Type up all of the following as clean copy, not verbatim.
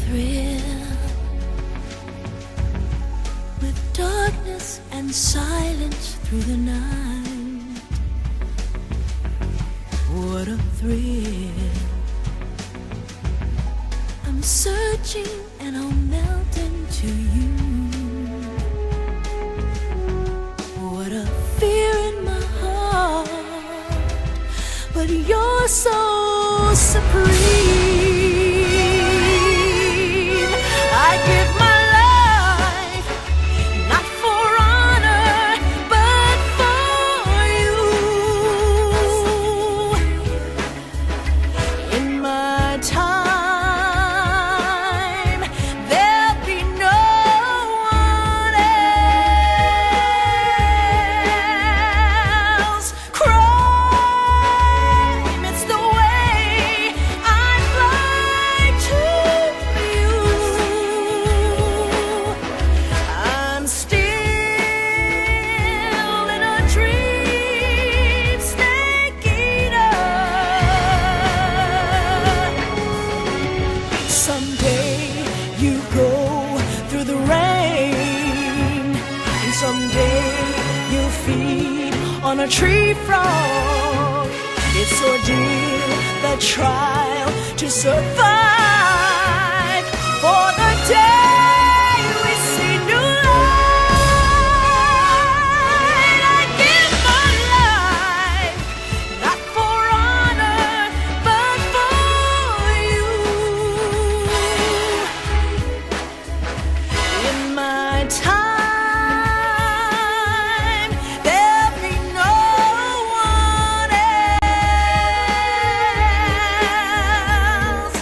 thrill with darkness and silence through the night. What a thrill. I'm searching and I'll melt into you. What a fear in my heart, but you're so supreme. I give my life, not for honor, but for you. In my time, there'll be no one else. Crime, it's the way I fly to you. I'm still in a dream, snake eater. Someday you go through the rain, and someday you'll feed on a tree frog. It's ordeal, the trial to survive for the day we see new light. I give my life, not for honor, but for you. In my time, there'll be no one else.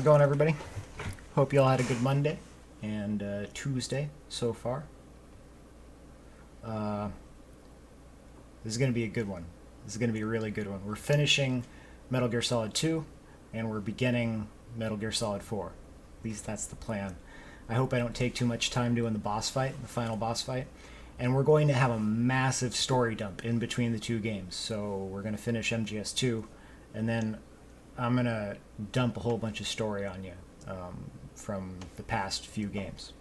going, everybody? Hope you all had a good Monday and Tuesday so far. This is going to be a good one. This is going to be a really good one. We're finishing Metal Gear Solid 2, and we're beginning Metal Gear Solid 4. At least that's the plan. I hope I don't take too much time doing the boss fight, the final boss fight. And we're going to have a massive story dump in between the two games. So we're going to finish MGS2, and then I'm going to dump a whole bunch of story on you from the past few games.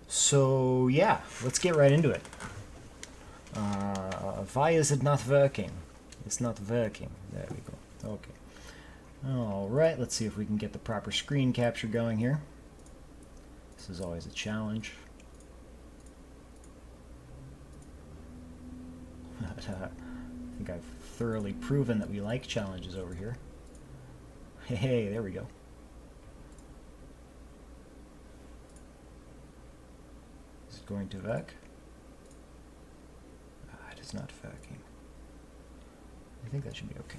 So yeah, let's get right into it. Why is it not working? It's not working. There we go. Okay. Alright, let's see if we can get the proper screen capture going here. This is always a challenge. I think I've thoroughly proven that we like challenges over here. Hey, there we go. Is it going to work? It is not working. I think that should be okay.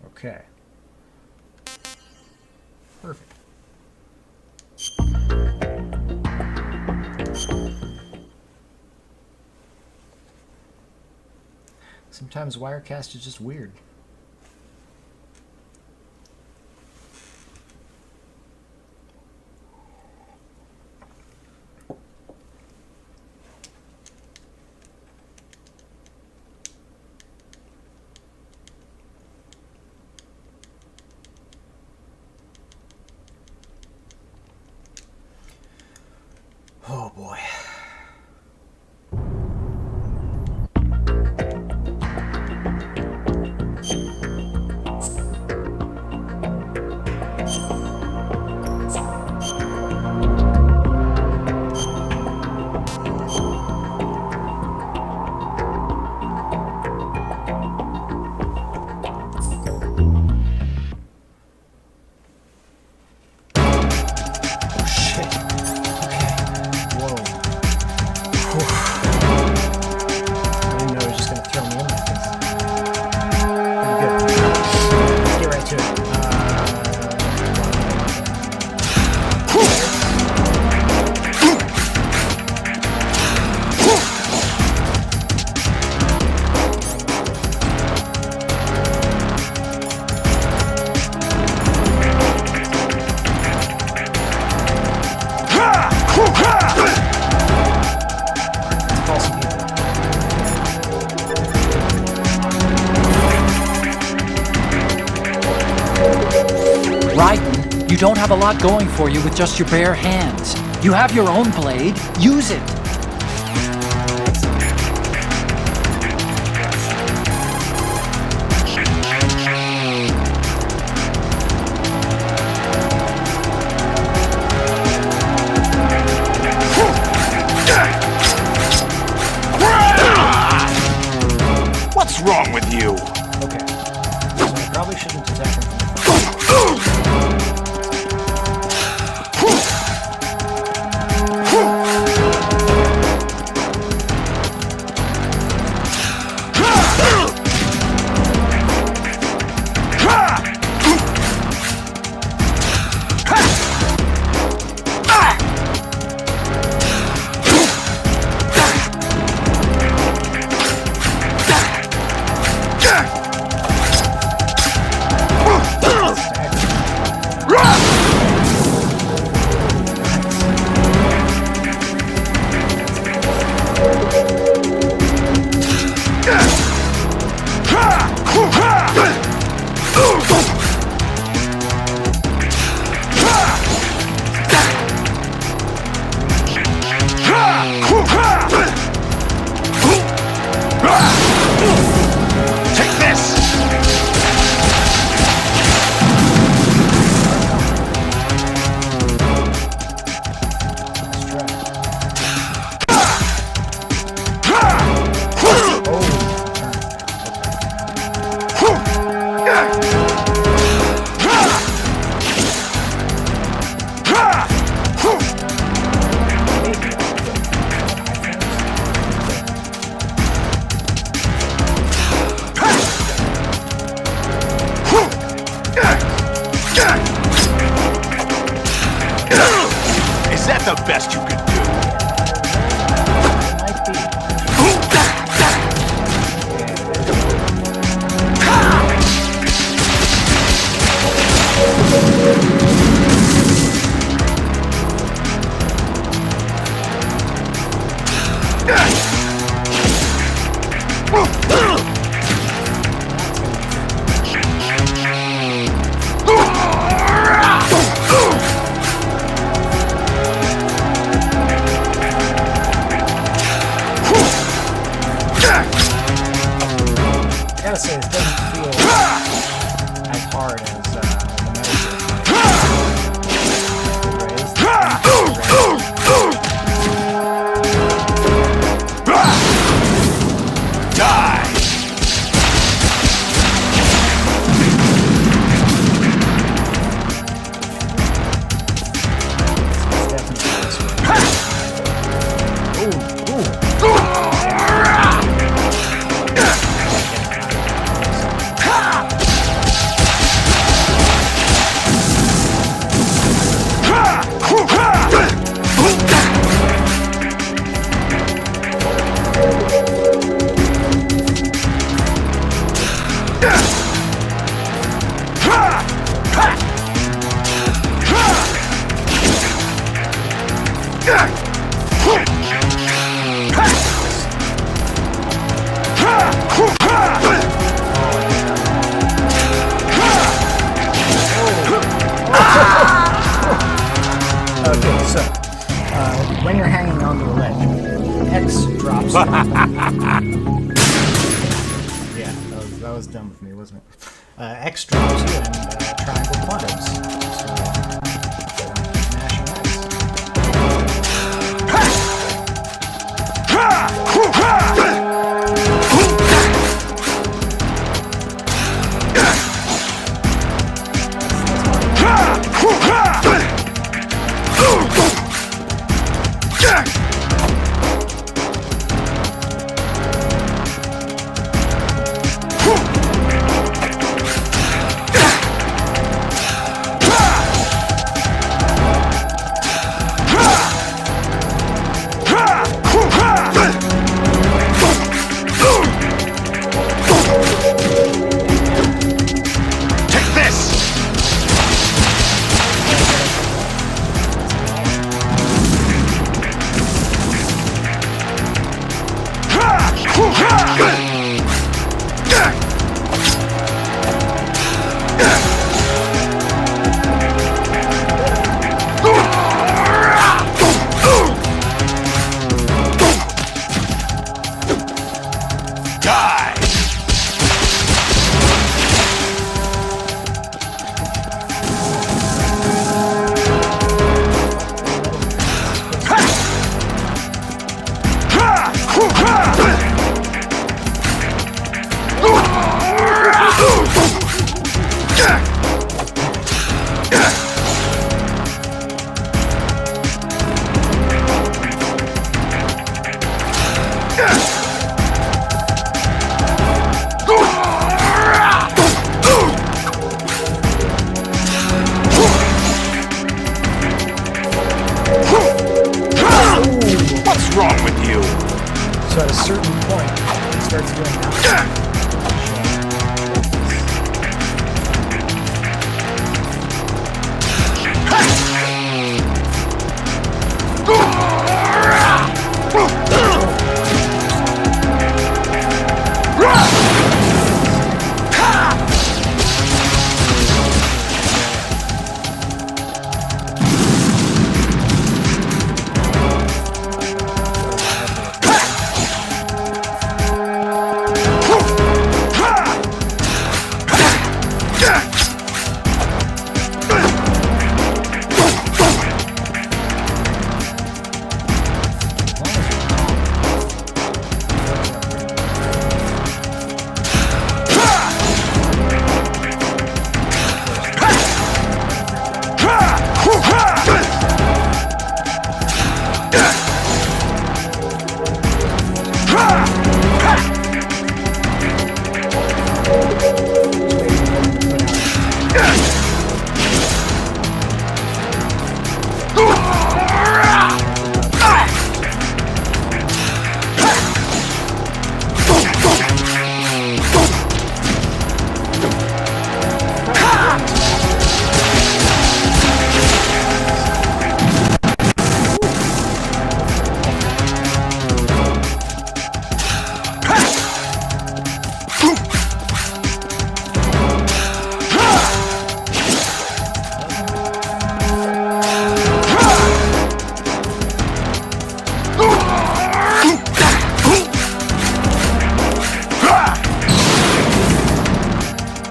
Okay. Perfect. Sometimes Wirecast is just weird. Oh boy. Raiden, you don't have a lot going for you with just your bare hands. You have your own blade. Use it. What's wrong with you? Okay. So I probably shouldn't attack him from the front. Take this! Oh, the best you could do? Might be. I gotta say, this doesn't feel as hard as the Die! Okay, so when you're hanging onto a ledge, X drops you. Yeah, that was dumb of me, wasn't it? X drops you and triangle climbs. So, mashing X.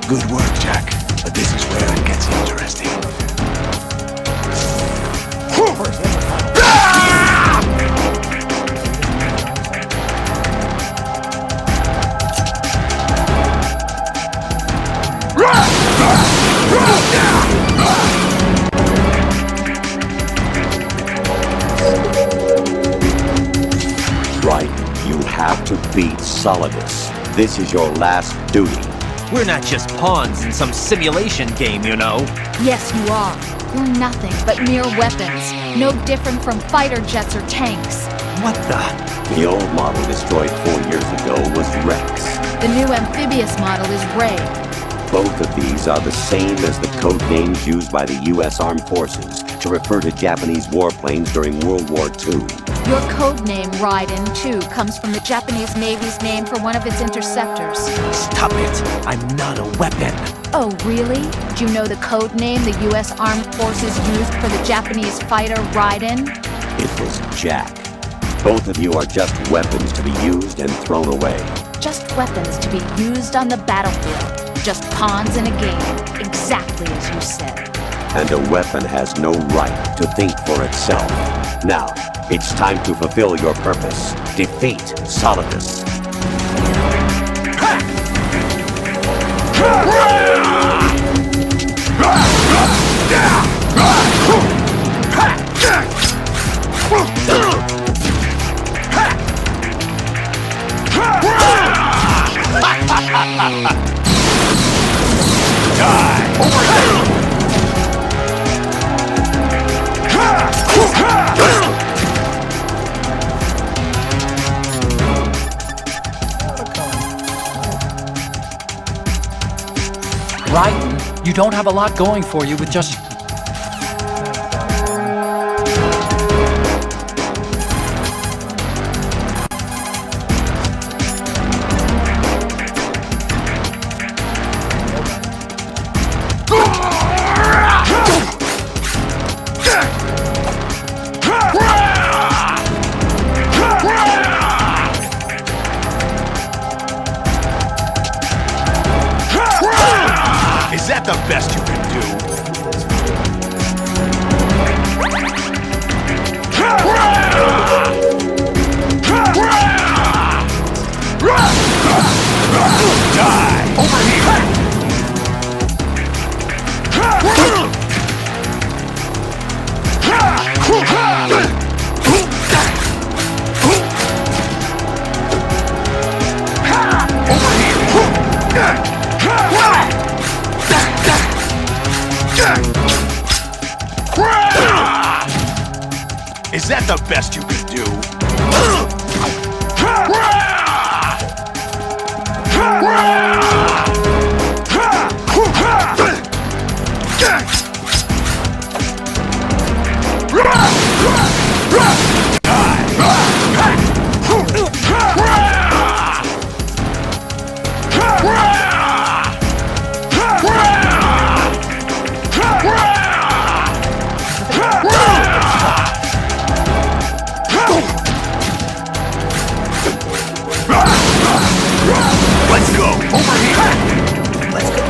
Good work, Jack. But this is where it gets interesting. Right, you have to beat Solidus. This is your last duty. We're not just pawns in some simulation game, you know. Yes, you are. You're nothing but mere weapons. No different from fighter jets or tanks. What the? The old model destroyed 4 years ago was Rex. The new amphibious model is Ray. Both of these are the same as the code names used by the U.S. Armed Forces to refer to Japanese warplanes during World War II. Your code name, Raiden, too, comes from the Japanese Navy's name for one of its interceptors. Stop it. I'm not a weapon. Oh, really? Do you know the code name the U.S. Armed Forces used for the Japanese fighter Raiden? It was Jack. Both of you are just weapons to be used and thrown away. Just weapons to be used on the battlefield. Just pawns in a game, exactly as you said. And a weapon has no right to think for itself. Now, it's time to fulfill your purpose. Defeat Solidus. Raiden, you don't have a lot going for you with just... Is that the best you can do? Die! Over Is that the best you can do? Let's go! Over here! Let's go!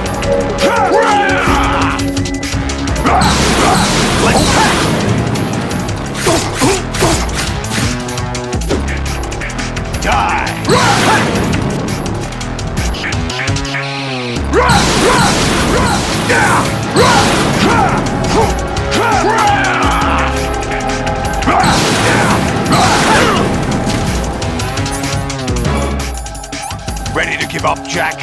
Ready to give up, Jack?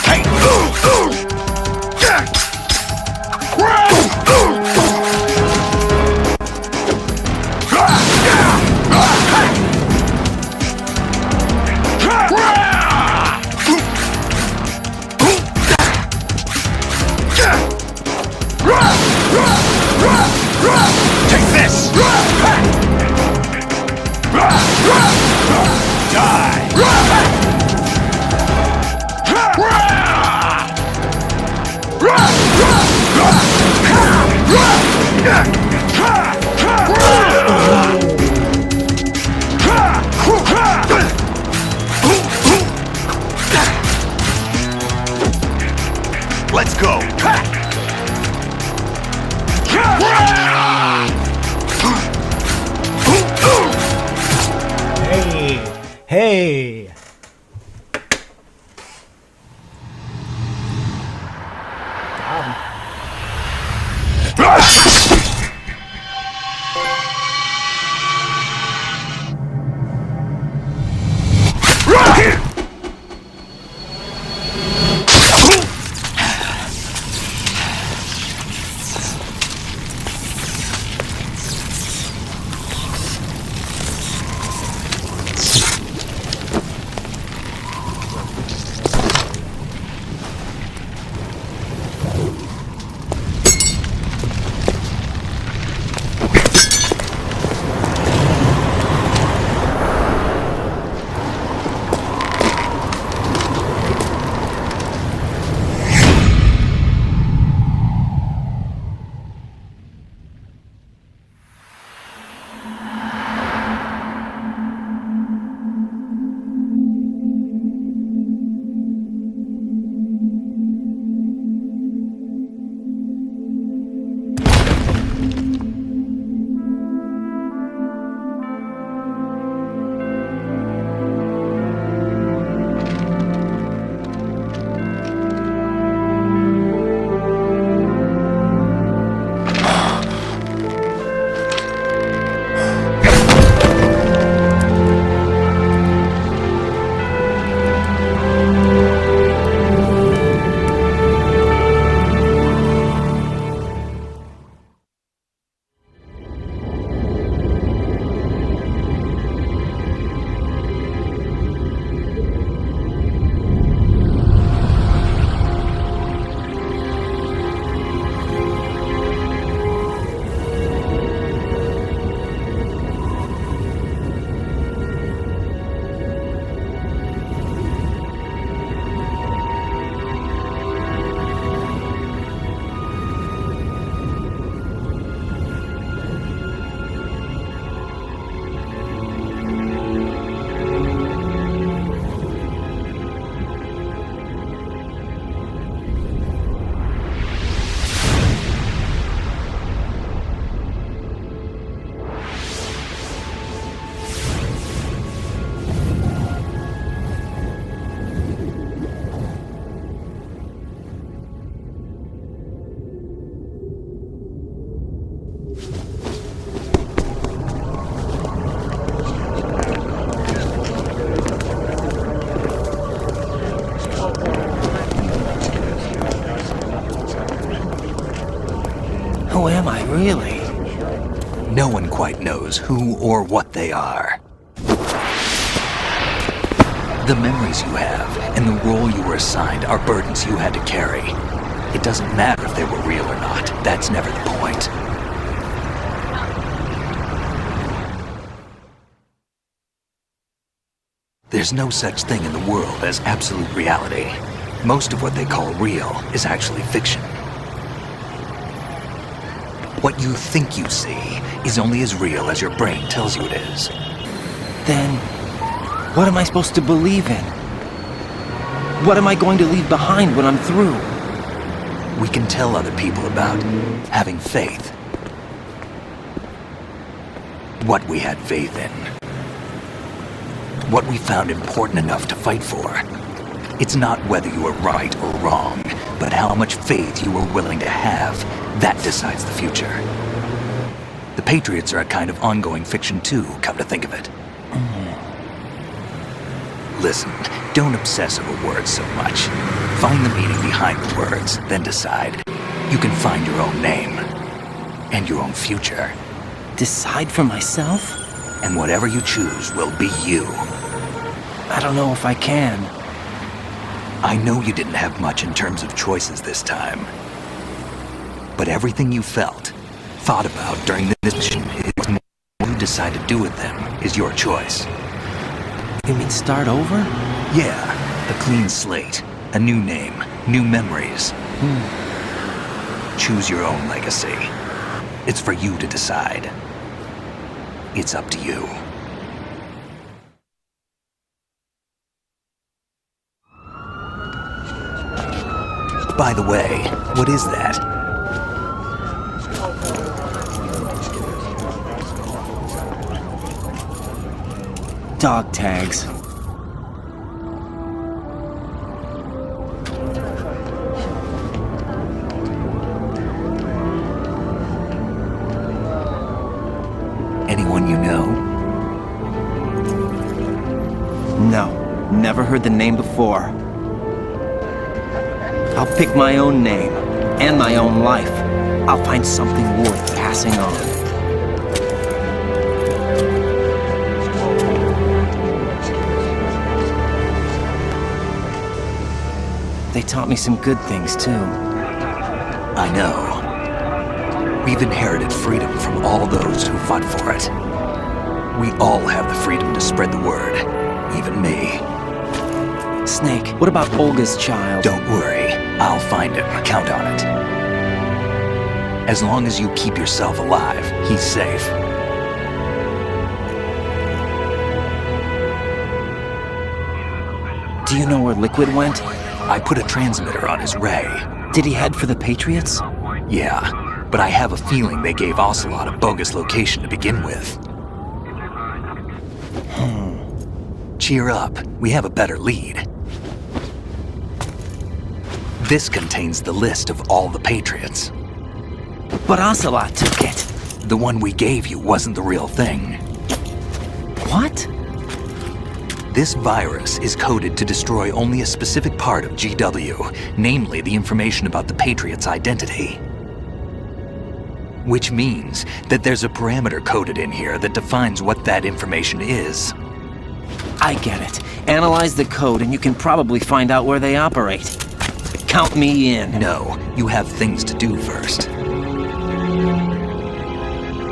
Hey! Take this! Die! go! Hey! Hey! Who am I, really? No one quite knows who or what they are. The memories you have and the role you were assigned are burdens you had to carry. It doesn't matter if they were real or not. That's never the point. There's no such thing in the world as absolute reality. Most of what they call real is actually fiction. What you think you see is only as real as your brain tells you it is. Then, what am I supposed to believe in? What am I going to leave behind when I'm through? We can tell other people about having faith. What we had faith in. What we found important enough to fight for. It's not whether you were right or wrong, but how much faith you were willing to have. That decides the future. The Patriots are a kind of ongoing fiction too, come to think of it. Listen, don't obsess over words so much. Find the meaning behind the words, then decide. You can find your own name. And your own future. Decide for myself? And whatever you choose will be you. I don't know if I can. I know you didn't have much in terms of choices this time. But everything you felt, thought about during this mission, is what you decide to do with them is your choice. You mean start over? Yeah, a clean slate, a new name, new memories. Choose your own legacy. It's for you to decide. It's up to you. By the way, what is that? Dog tags. Anyone you know? No, never heard the name before. I'll pick my own name and my own life. I'll find something worth passing on. They taught me some good things, too. I know. We've inherited freedom from all those who fought for it. We all have the freedom to spread the word, even me. Snake, what about Olga's child? Don't worry, I'll find him. Count on it. As long as you keep yourself alive, he's safe. Do you know where Liquid went? I put a transmitter on his ray. Did he head for the Patriots? Yeah, but I have a feeling they gave Ocelot a bogus location to begin with. Cheer up, we have a better lead. This contains the list of all the Patriots. But Ocelot took it. The one we gave you wasn't the real thing. What? This virus is coded to destroy only a specific part of GW, namely the information about the Patriot's identity. Which means that there's a parameter coded in here that defines what that information is. I get it. Analyze the code and you can probably find out where they operate. Count me in. No, you have things to do first.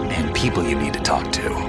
And people you need to talk to.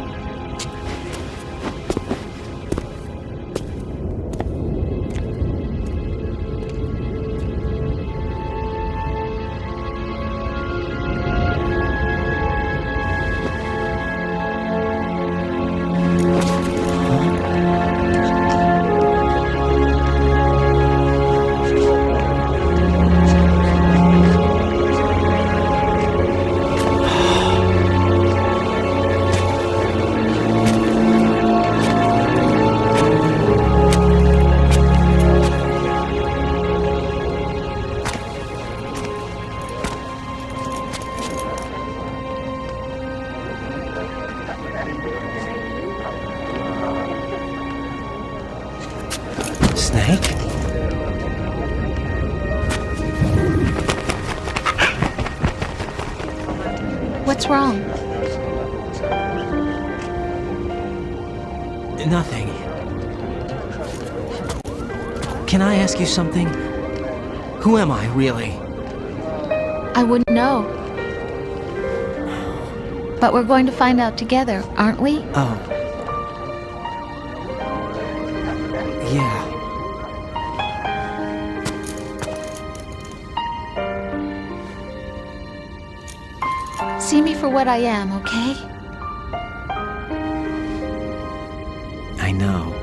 Snake? What's wrong? Nothing. Can I ask you something? Who am I, really? I wouldn't know. But we're going to find out together, aren't we? Oh. Yeah. See me for what I am, okay? I know.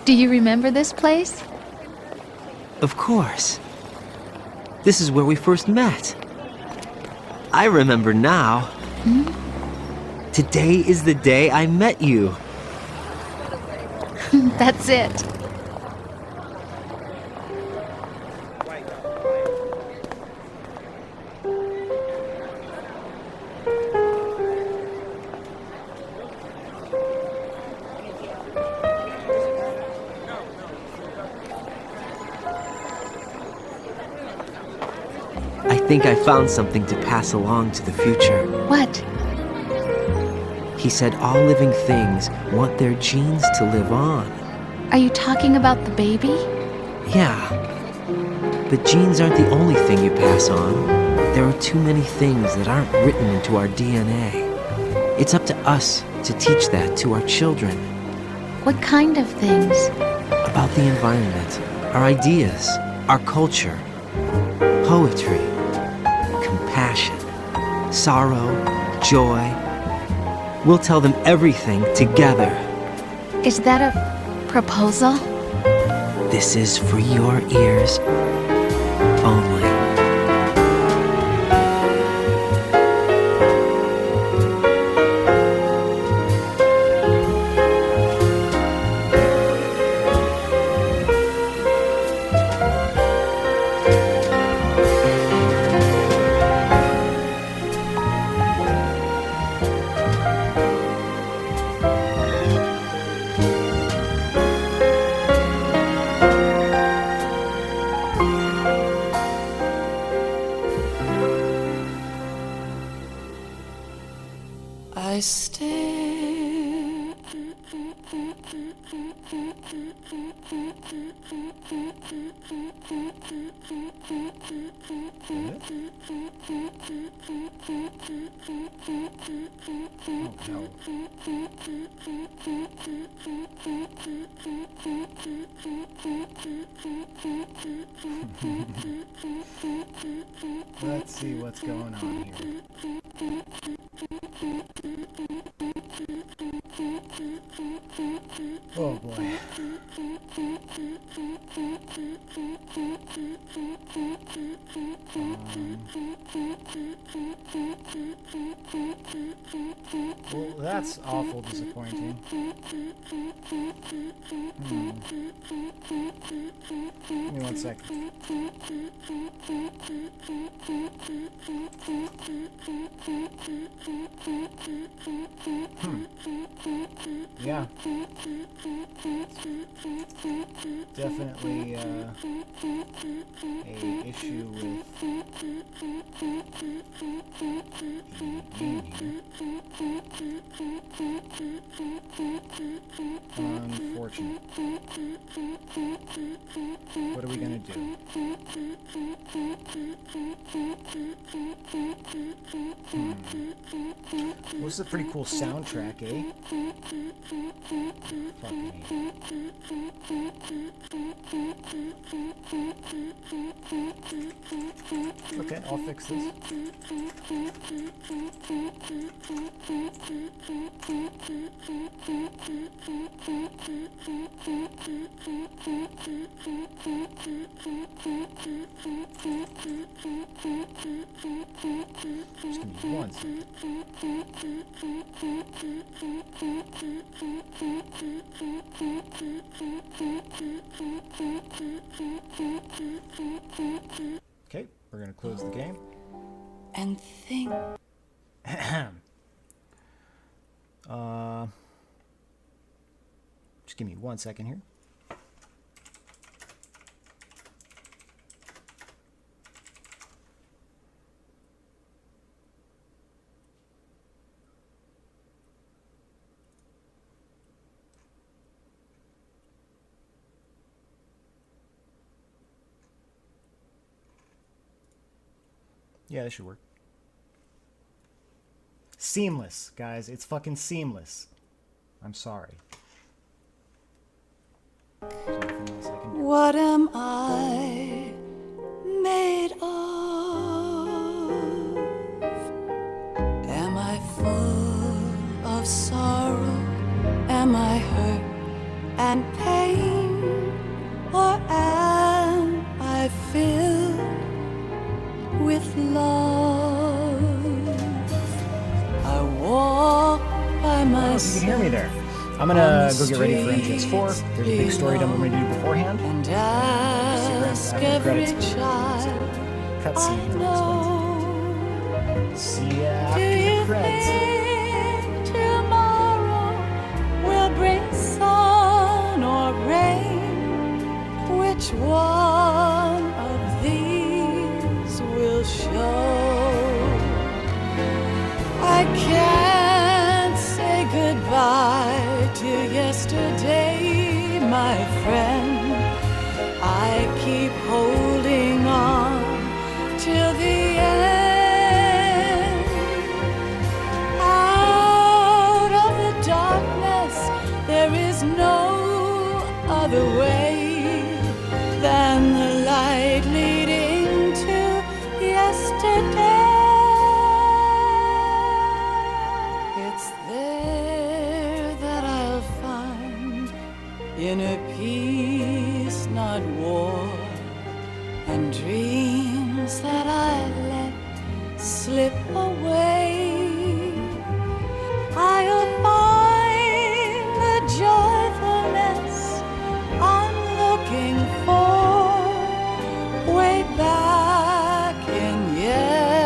Do you remember this place? Of course. This is where we first met. I remember now. Today is the day I met you. That's it. I think I found something to pass along to the future. What? He said all living things want their genes to live on. Are you talking about the baby? Yeah. But genes aren't the only thing you pass on. There are too many things that aren't written into our DNA. It's up to us to teach that to our children. What kind of things? About the environment, our ideas, our culture, poetry, compassion, sorrow, joy. We'll tell them everything together. Is that a proposal? This is for your ears only. I stare Let's see what's going on here. Oh boy. Well, that's awful disappointing. Give me 1 second. Yeah. Definitely a issue with unfortunate. What are we gonna do? Well, this is a pretty cool soundtrack, eh? Fucking okay, I'll fix this. Just give me 1 second. Okay, we're gonna close the game. and think. Just give me 1 second here. Yeah, this should work. Seamless, guys. It's fucking seamless. I'm sorry. There's nothing else I can do. What am I made of? Am I full of sorrow? Am I hurt and pain? Or am I filled with love? I walk by Oh, myself. you can hear me there. I'm gonna go get ready for MGS4. There's a big story dump I'm gonna do beforehand. And ask after every credits. child Cutscene I here know. explains it. See ya Do after you the credits. think tomorrow will bring sun or rain? Which one of these will show? I can't say goodbye to yesterday, my friend. I keep holding on till the end. Out of the darkness, there is no other way than the light peace, not war, and dreams that I let slip away. I'll find the joyfulness I'm looking for way back in yesterday.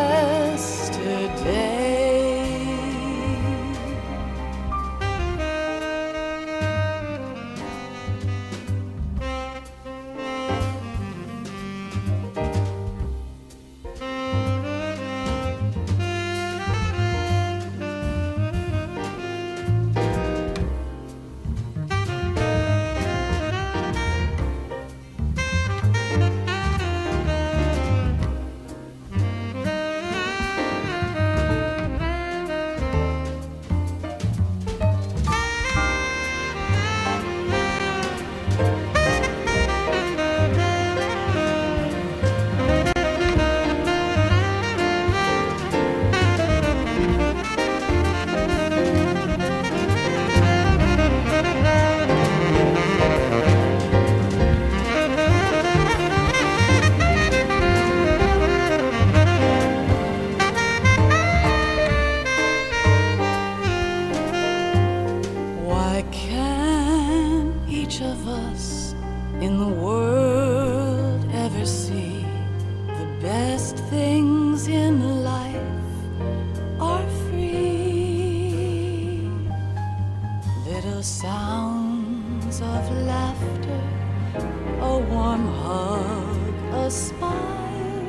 Why can't each of us in the world ever see the best things in life are free? Little sounds of laughter, a warm hug, a smile,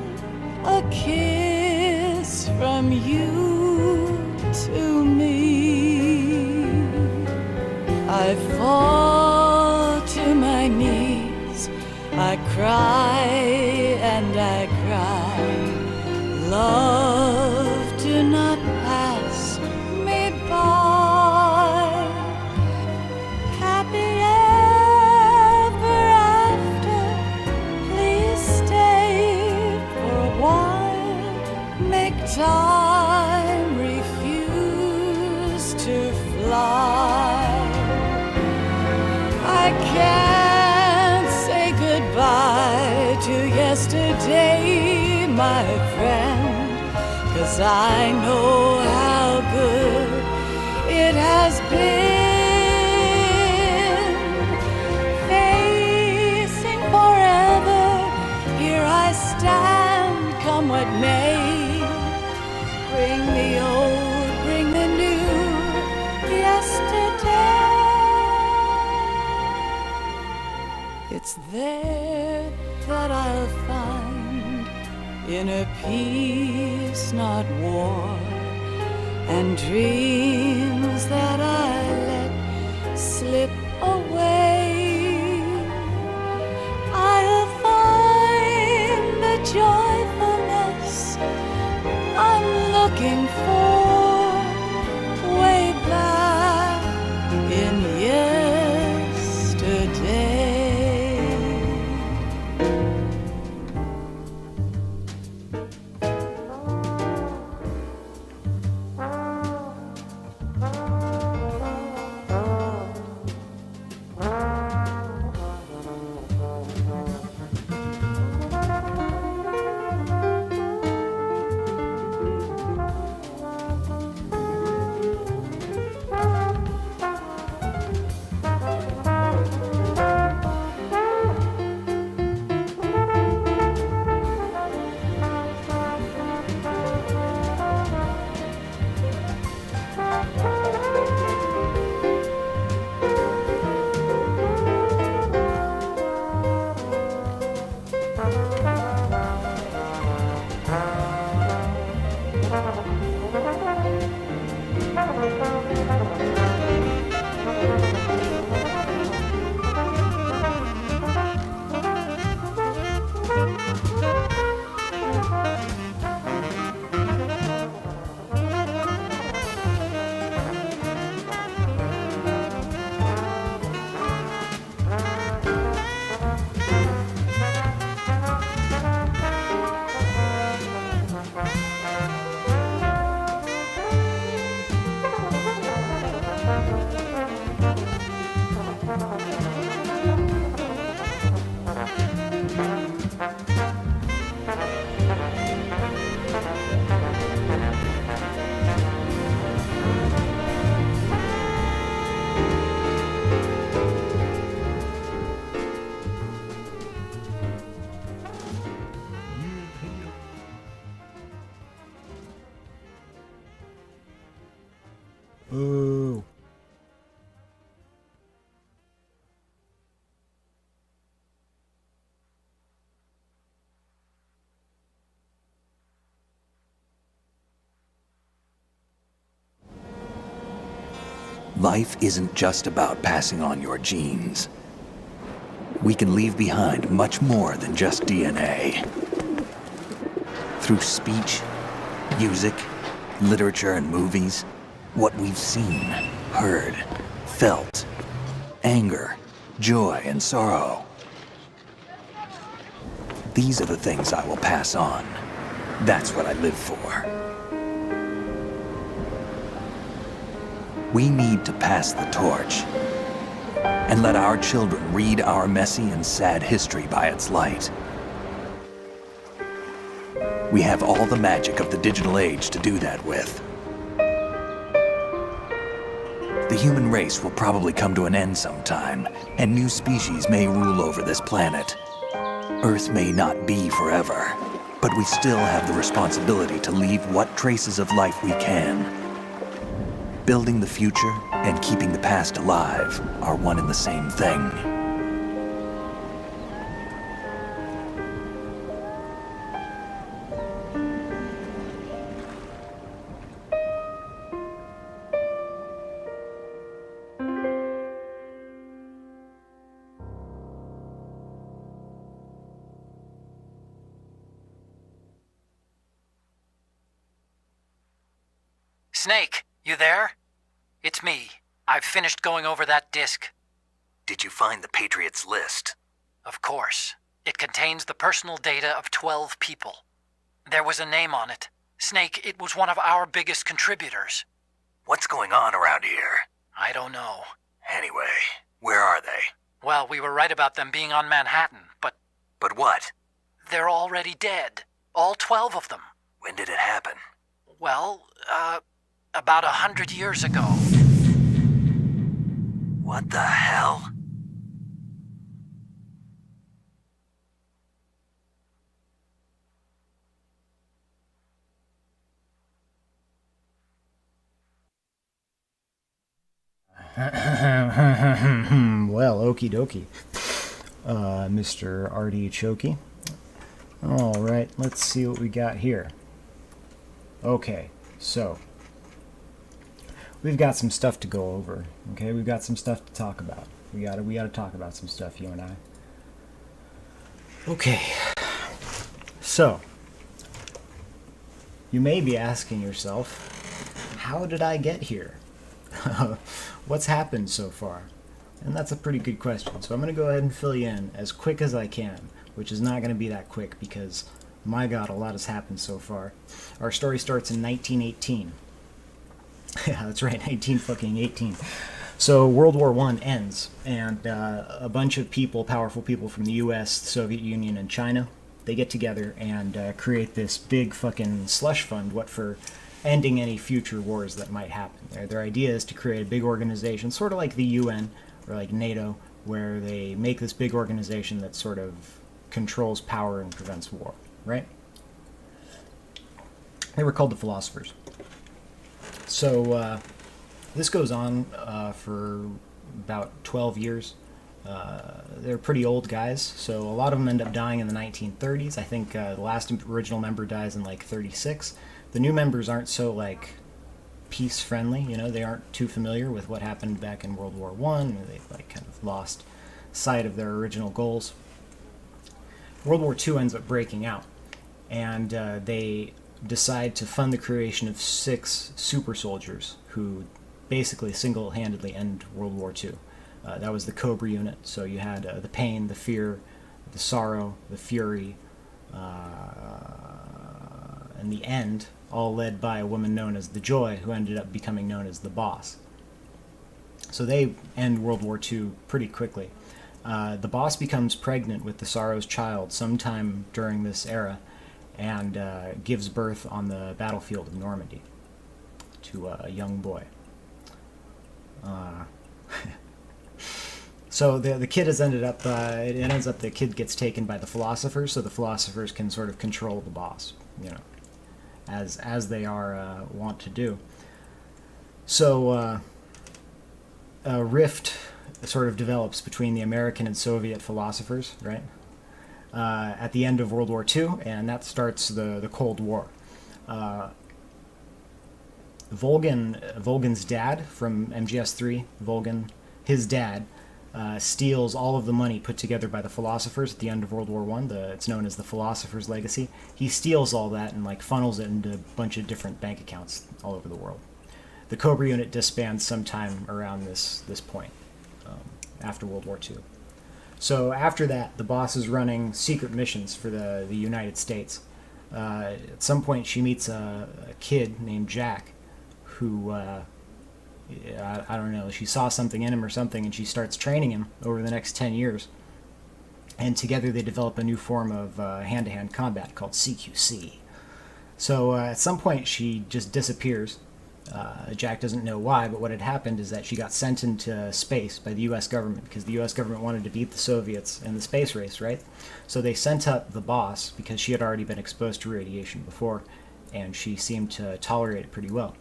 a kiss from you to me. I fall to my knees, I cry and I cry. Love, do not pass me by. Happy ever after, please stay for a while. Make time refuse to fly. I can't say goodbye to yesterday, my friend, 'cause I know how good it has been. Facing forever, here I stand, come what may. Bring the old, bring the new, yesterday. It's there that I'll find inner peace, not war, and dreams that I let slip away. I'll find the joyfulness I'm looking for way back in yesterday. Life isn't just about passing on your genes. We can leave behind much more than just DNA. Through speech, music, literature, and movies, what we've seen, heard, felt, anger, joy, and sorrow. These are the things I will pass on. That's what I live for. We need to pass the torch and let our children read our messy and sad history by its light. We have all the magic of the digital age to do that with. The human race will probably come to an end sometime, and new species may rule over this planet. Earth may not be forever, but we still have the responsibility to leave what traces of life we can. Building the future and keeping the past alive are one and the same thing. Snake, you there? It's me. I've finished going over that disk. Did you find the Patriots list? Of course. It contains the personal data of 12 people. There was a name on it. Snake, it was one of our biggest contributors. What's going on around here? I don't know. Anyway, where are they? Well, we were right about them being on Manhattan, but But what? they're already dead. All 12 of them. When did it happen? Well, about 100 years ago. What the hell? Well, okie dokie. Mr. Artichoke. Alright, let's see what we got here. Okay, so we've got some stuff to go over. Okay, we've got some stuff to talk about. We gotta talk about some stuff, you and I. Okay. So you may be asking yourself, how did I get here? What's happened so far? And that's a pretty good question. So I'm going to go ahead and fill you in as quick as I can, which is not going to be that quick because, my God, a lot has happened so far. Our story starts in 1918. Yeah, that's right, 1918. So World War I ends, and a bunch of people, powerful people from the U.S., the Soviet Union, and China, they get together and create this big fucking slush fund, what for ending any future wars that might happen. Their idea is to create a big organization, sort of like the UN or like NATO, where they make this big organization that sort of controls power and prevents war, right? They were called the Philosophers. So this goes on for about 12 years. They're pretty old guys, so a lot of them end up dying in the 1930s. I think the last original member dies in like 36. The new members aren't so like peace friendly, you know, they aren't too familiar with what happened back in World War I. They've like kind of lost sight of their original goals. World War II ends up breaking out, and they decide to fund the creation of 6 super soldiers who basically single-handedly end World War II. That was the Cobra unit, so you had the pain, the fear, the sorrow, the fury, and the end, all led by a woman known as the Joy, who ended up becoming known as the Boss. So they end World War II pretty quickly. The Boss becomes pregnant with the Sorrow's child sometime during this era, and gives birth on the battlefield of Normandy to a young boy. So the kid has ended up, it ends up the kid gets taken by the Philosophers, so the Philosophers can sort of control the Boss, you know, as they are wont to do. So a rift sort of develops between the American and Soviet philosophers, right? At the end of World War II, and that starts the Cold War. Volgin's dad from MGS3, Volgin, his dad, steals all of the money put together by the philosophers at the end of World War I. It's known as the Philosopher's Legacy. He steals all that and like funnels it into a bunch of different bank accounts all over the world. The Cobra unit disbands sometime around this point, after World War II. So after that, the boss is running secret missions for the United States. At some point, she meets a kid named Jack, who, I don't know, she saw something in him or something, and she starts training him over the next 10 years. And together they develop a new form of hand-to-hand combat called CQC. So at some point, she just disappears. Jack doesn't know why, but what had happened is that she got sent into space by the U.S. government, because the U.S. government wanted to beat the Soviets in the space race, right? So they sent up the boss, because she had already been exposed to radiation before, and she seemed to tolerate it pretty well.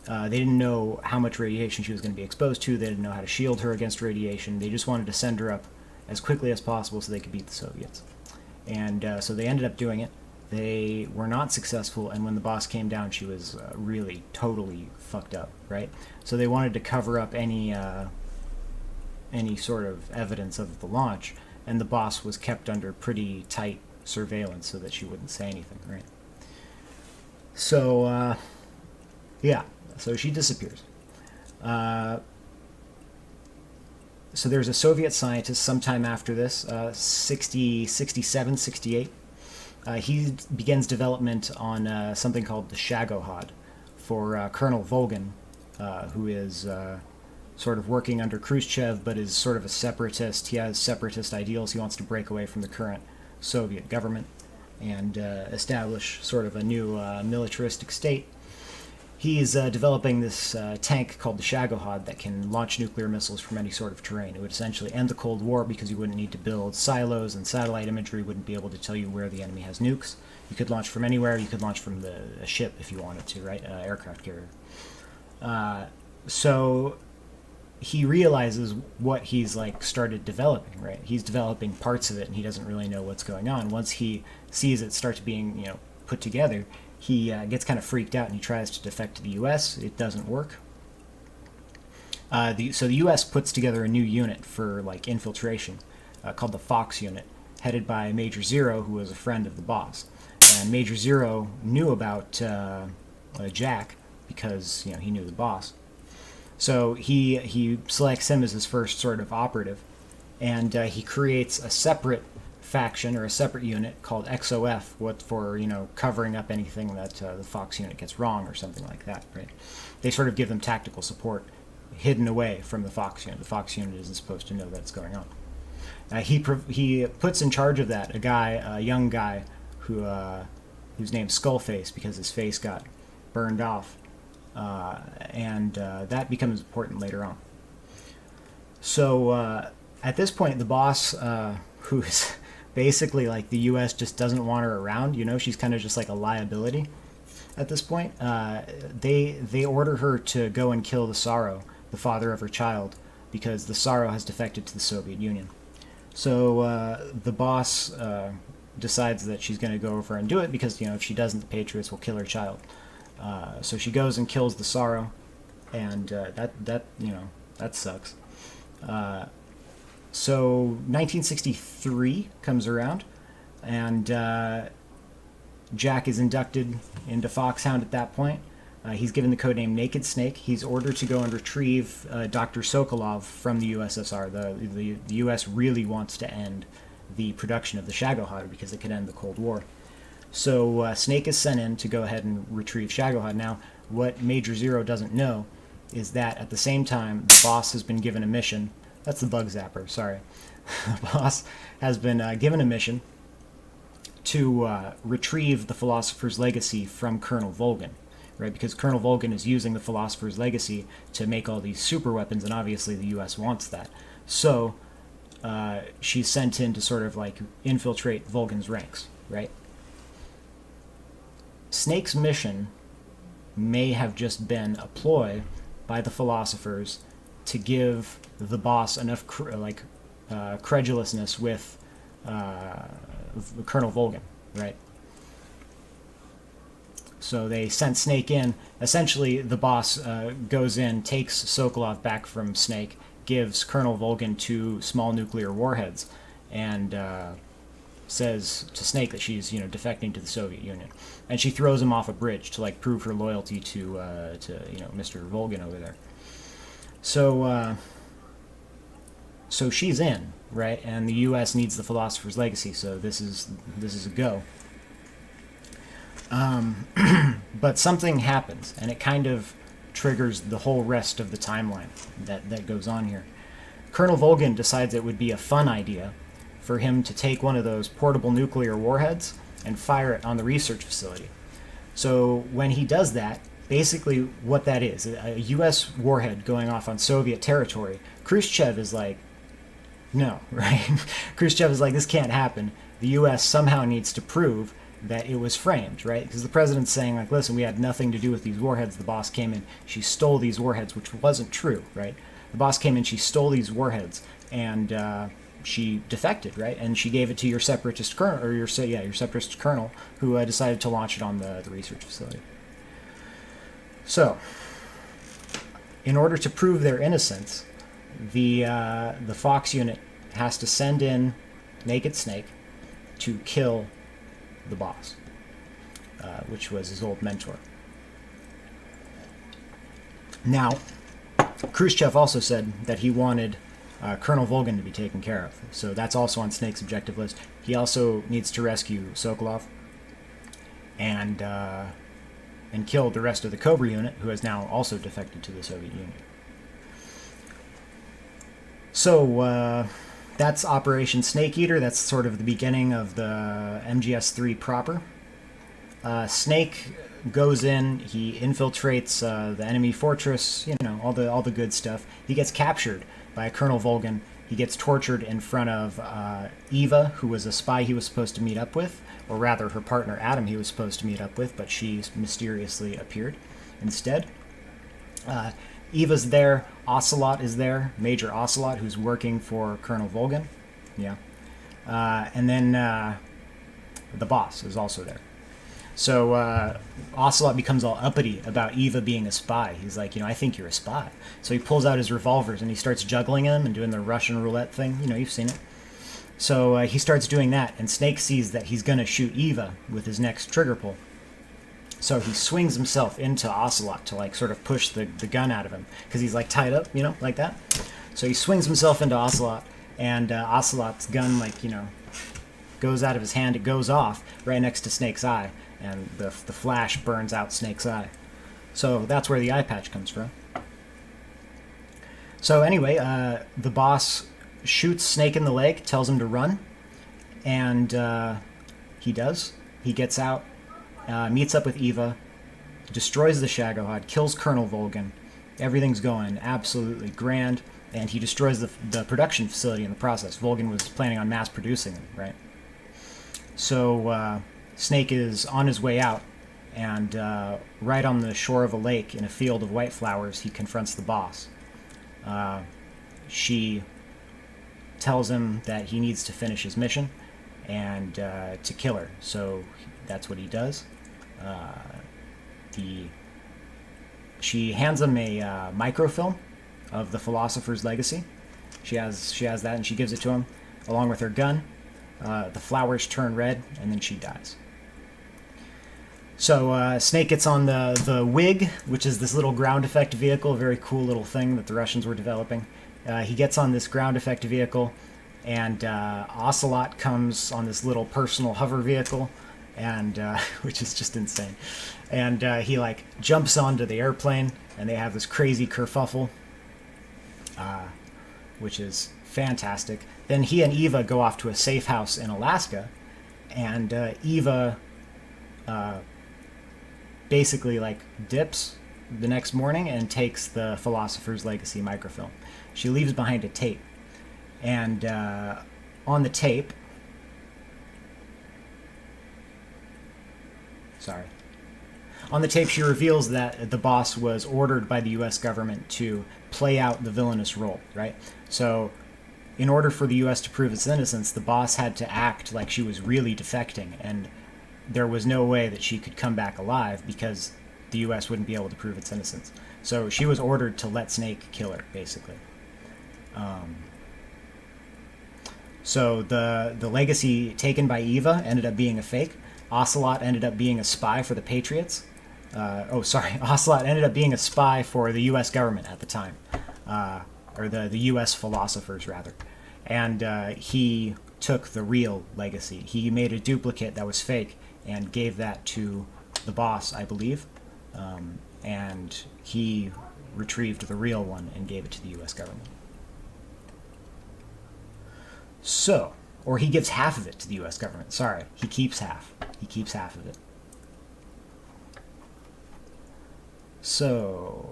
They didn't know how much radiation she was going to be exposed to. They didn't know how to shield her against radiation. They just wanted to send her up as quickly as possible so they could beat the Soviets. And so they ended up doing it. They were not successful, and when the boss came down, she was really totally fucked up, right? So they wanted to cover up any sort of evidence of the launch, and the boss was kept under pretty tight surveillance so that she wouldn't say anything, right? So, yeah, so she disappears. So there's a Soviet scientist sometime after this, 67, 68. He begins development on something called the Shagohod for Colonel Volgin, who is sort of working under Khrushchev, but is sort of a separatist. He has separatist ideals. He wants to break away from the current Soviet government and establish sort of a new militaristic state. He's developing this tank called the Shagohod that can launch nuclear missiles from any sort of terrain. It would essentially end the Cold War because you wouldn't need to build silos, and satellite imagery wouldn't be able to tell you where the enemy has nukes. You could launch from anywhere. You could launch from a ship if you wanted to, right? Aircraft carrier. So he realizes what he's like started developing, right? He's developing parts of it, and he doesn't really know what's going on. Once he sees it start to being, put together, he gets kind of freaked out and he tries to defect to the U.S. It doesn't work. So the U.S. puts together a new unit for like infiltration called the Fox unit, headed by Major Zero, who was a friend of the boss. And Major Zero knew about Jack because he knew the boss. So he selects him as his first sort of operative, and he creates a separate faction or a separate unit called XOF, for covering up anything that the Fox unit gets wrong or something like that, right? They sort of give them tactical support hidden away from the Fox unit. The Fox unit isn't supposed to know that's going on. He puts in charge of that a young guy whose name's Skullface because his face got burned off, and that becomes important later on. So at this point, the boss, who's basically like the U.S. just doesn't want her around. She's kind of just like a liability at this point. They order her to go and kill the Tsaro, the father of her child, because the Tsaro has defected to the Soviet Union. So the boss decides that she's going to go over and do it because if she doesn't, the Patriots will kill her child. So she goes and kills the Tsaro, and that sucks. So 1963 comes around, and Jack is inducted into Foxhound at that point. He's given the codename Naked Snake. He's ordered to go and retrieve Dr. Sokolov from the USSR. The U.S. really wants to end the production of the Shagohod because it could end the Cold War. So Snake is sent in to go ahead and retrieve Shagohod. Now, what Major Zero doesn't know is that at the same time, the boss has been given a mission. That's the bug zapper, sorry. The boss has been given a mission to retrieve the Philosopher's Legacy from Colonel Volgin, right? Because Colonel Volgin is using the Philosopher's Legacy to make all these super weapons, and obviously the U.S. wants that. So she's sent in to sort of like infiltrate Volgin's ranks, right? Snake's mission may have just been a ploy by the philosophers to give the boss enough credulousness with Colonel Volgin, right? So they sent Snake in. Essentially, the boss goes in, takes Sokolov back from Snake, gives Colonel Volgin 2 small nuclear warheads, and says to Snake that she's, defecting to the Soviet Union. And she throws him off a bridge to, like, prove her loyalty to Mr. Volgin over there. So she's in, right? And the U.S. needs the Philosopher's Legacy, so this is a go. But something happens, and it kind of triggers the whole rest of the timeline that goes on here. Colonel Volgin decides it would be a fun idea for him to take one of those portable nuclear warheads and fire it on the research facility. So when he does that, basically what that is, a U.S. warhead going off on Soviet territory, Khrushchev is like, no, right? Khrushchev is like, this can't happen. The U.S. somehow needs to prove that it was framed, right? Because the president's saying, like, listen, we had nothing to do with these warheads. The boss came in, she stole these warheads, which wasn't true, right? The boss came in, she stole these warheads, and she defected, right? And she gave it to your separatist colonel, or your separatist colonel, who decided to launch it on the research facility. So, in order to prove their innocence, the Fox unit has to send in Naked Snake to kill the boss, which was his old mentor. Now, Khrushchev also said that he wanted Colonel Volgin to be taken care of, so that's also on Snake's objective list. He also needs to rescue Sokolov and kill the rest of the Cobra unit, who has now also defected to the Soviet Union. So that's Operation Snake Eater. That's sort of the beginning of the MGS-3 proper. Snake goes in, he infiltrates the enemy fortress, all the good stuff. He gets captured by Colonel Volgin. He gets tortured in front of Eva, who was a spy he was supposed to meet up with, or rather her partner Adam he was supposed to meet up with, but she mysteriously appeared instead. Eva's there, Ocelot is there, Major Ocelot, who's working for Colonel Volgin. Yeah. And then the boss is also there. So Ocelot becomes all uppity about Eva being a spy. He's like, I think you're a spy. So he pulls out his revolvers and he starts juggling them and doing the Russian roulette thing. You've seen it. So he starts doing that, and Snake sees that he's going to shoot Eva with his next trigger pull. So he swings himself into Ocelot to, like, sort of push the gun out of him, because he's, like, tied up, like that. So he swings himself into Ocelot, and Ocelot's gun, like, goes out of his hand. It goes off right next to Snake's eye, and the flash burns out Snake's eye. So that's where the eye patch comes from. So anyway, the boss shoots Snake in the leg, tells him to run, and he does. He gets out, meets up with Eva, destroys the Shagohod, kills Colonel Volgin. Everything's going absolutely grand, and he destroys the production facility in the process. Volgin was planning on mass producing them, right? So Snake is on his way out, and right on the shore of a lake in a field of white flowers, he confronts the boss. She tells him that he needs to finish his mission and to kill her. So that's what he does. She hands him a microfilm of the Philosopher's Legacy. She has that, and she gives it to him along with her gun. The flowers turn red, and then she dies. So Snake gets on the Wig, which is this little ground effect vehicle, a very cool little thing that the Russians were developing. He gets on this ground effect vehicle, and Ocelot comes on this little personal hover vehicle, and which is just insane. And he, like, jumps onto the airplane, and they have this crazy kerfuffle, which is fantastic. Then he and Eva go off to a safe house in Alaska, and Eva basically, like, dips the next morning and takes the Philosopher's Legacy microfilm. She leaves behind a tape, and on the tape, she reveals that the boss was ordered by the U.S. government to play out the villainous role, right? So in order for the U.S. to prove its innocence, the boss had to act like she was really defecting and there was no way that she could come back alive because the U.S. wouldn't be able to prove its innocence. So she was ordered to let Snake kill her, basically. So the legacy taken by Eva ended up being a fake. Ocelot ended up being a spy for the Patriots. Ocelot ended up being a spy for the U.S. government at the time, or the U.S. philosophers, rather. And he took the real legacy. He made a duplicate that was fake and gave that to the boss, I believe. And he retrieved the real one and gave it to the U.S. government. So, or he gives half of it to the U.S. government. Sorry, he keeps half. He keeps half of it. So,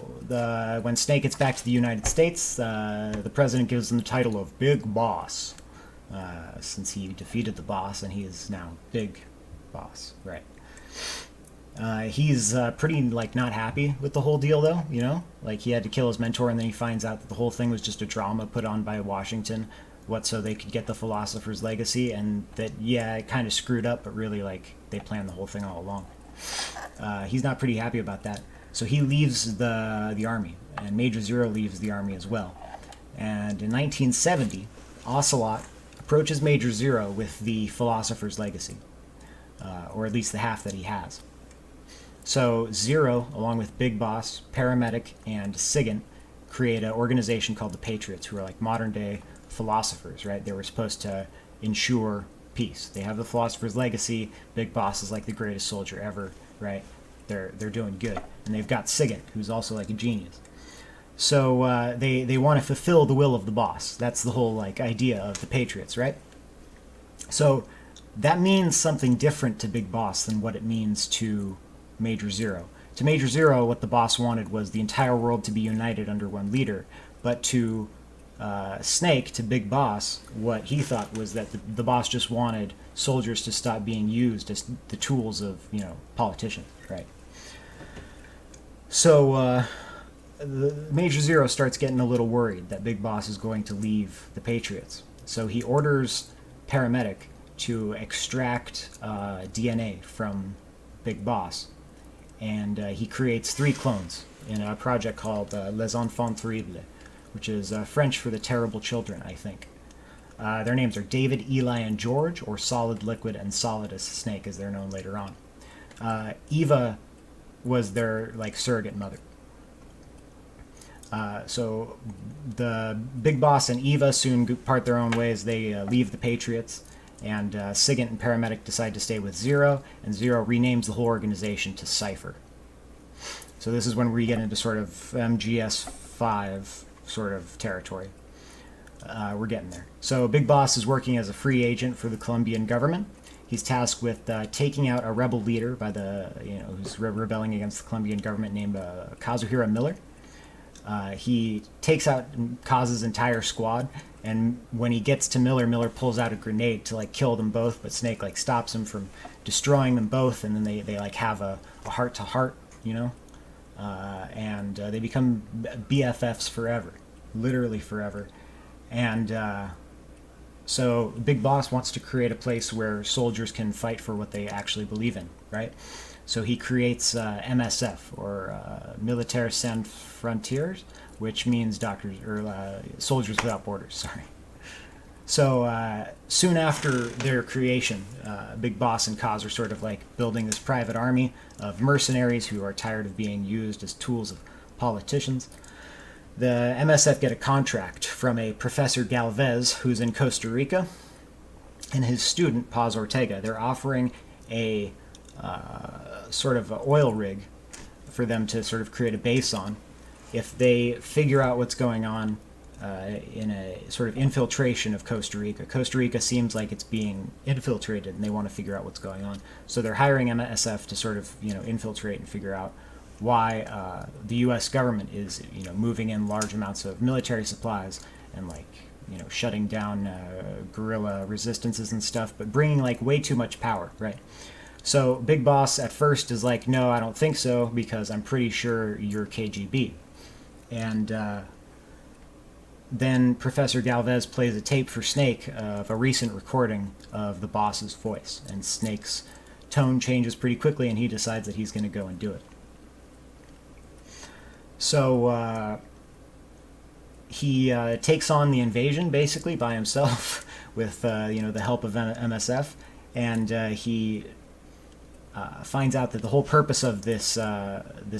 when Snake gets back to the United States, the president gives him the title of Big Boss, since he defeated the boss, and he is now Big Boss, right? He's pretty, not happy with the whole deal, though, you know? Like, he had to kill his mentor, and then he finds out that the whole thing was just a drama put on by Washington, so they could get the philosopher's legacy, and that, yeah, it kind of screwed up, but really, they planned the whole thing all along. He's not pretty happy about that. So he leaves the army, and Major Zero leaves the army as well. And in 1970, Ocelot approaches Major Zero with the philosopher's legacy, or at least the half that he has. So Zero, along with Big Boss, Paramedic, and Sigint, create an organization called the Patriots, who are like modern-day philosophers, right? They were supposed to ensure peace. They have the philosopher's legacy. Big Boss is like the greatest soldier ever, right? They're doing good. And they've got Sigint, who's also like a genius. So they want to fulfill the will of the boss. That's the whole idea of the Patriots, right? So that means something different to Big Boss than what it means to Major Zero. To Major Zero, what the boss wanted was the entire world to be united under one leader. But to Snake, to Big Boss, what he thought was that the boss just wanted soldiers to stop being used as the tools of, politicians, right? So the Major Zero starts getting a little worried that Big Boss is going to leave the Patriots. So he orders Paramedic to extract DNA from Big Boss, and he creates 3 clones in a project called Les Enfants Terribles, which is French for the terrible children, I think. Their names are David, Eli, and George, or Solid, Liquid, and Solidus Snake, as they're known later on. Eva was their surrogate mother. So the Big Boss and Eva soon part their own ways. They leave the Patriots, and Sigint and Paramedic decide to stay with Zero, and Zero renames the whole organization to Cypher. So this is when we get into sort of MGS5 sort of territory. We're getting there. So Big Boss is working as a free agent for the Colombian government. He's tasked with taking out a rebel leader by who's rebelling against the Colombian government named Kazuhira Miller. He takes out Kaz's entire squad, and when he gets to Miller, Miller pulls out a grenade to kill them both, but Snake stops him from destroying them both, and then they have a heart-to-heart, and they become BFFs forever, literally forever. And so Big Boss wants to create a place where soldiers can fight for what they actually believe in, right? So he creates MSF, or Militaires Sans Frontières, which means Soldiers Without Borders, sorry. So soon after their creation, Big Boss and Kaz are sort of building this private army of mercenaries who are tired of being used as tools of politicians. The MSF get a contract from a Professor Galvez, who's in Costa Rica, and his student, Paz Ortega. They're offering a sort of oil rig for them to sort of create a base on if they figure out what's going on in a sort of infiltration of Costa Rica. Costa Rica seems like it's being infiltrated, and they want to figure out what's going on. So they're hiring MSF to sort of infiltrate and figure out why the U.S. government is moving in large amounts of military supplies and shutting down guerrilla resistances and stuff, but bringing way too much power, right? So Big Boss at first is no, I don't think so, because I'm pretty sure you're KGB. And then Professor Galvez plays a tape for Snake of a recent recording of the boss's voice, and Snake's tone changes pretty quickly, and he decides that he's going to go and do it. So he takes on the invasion basically by himself with the help of MSF, and he finds out that the whole purpose of this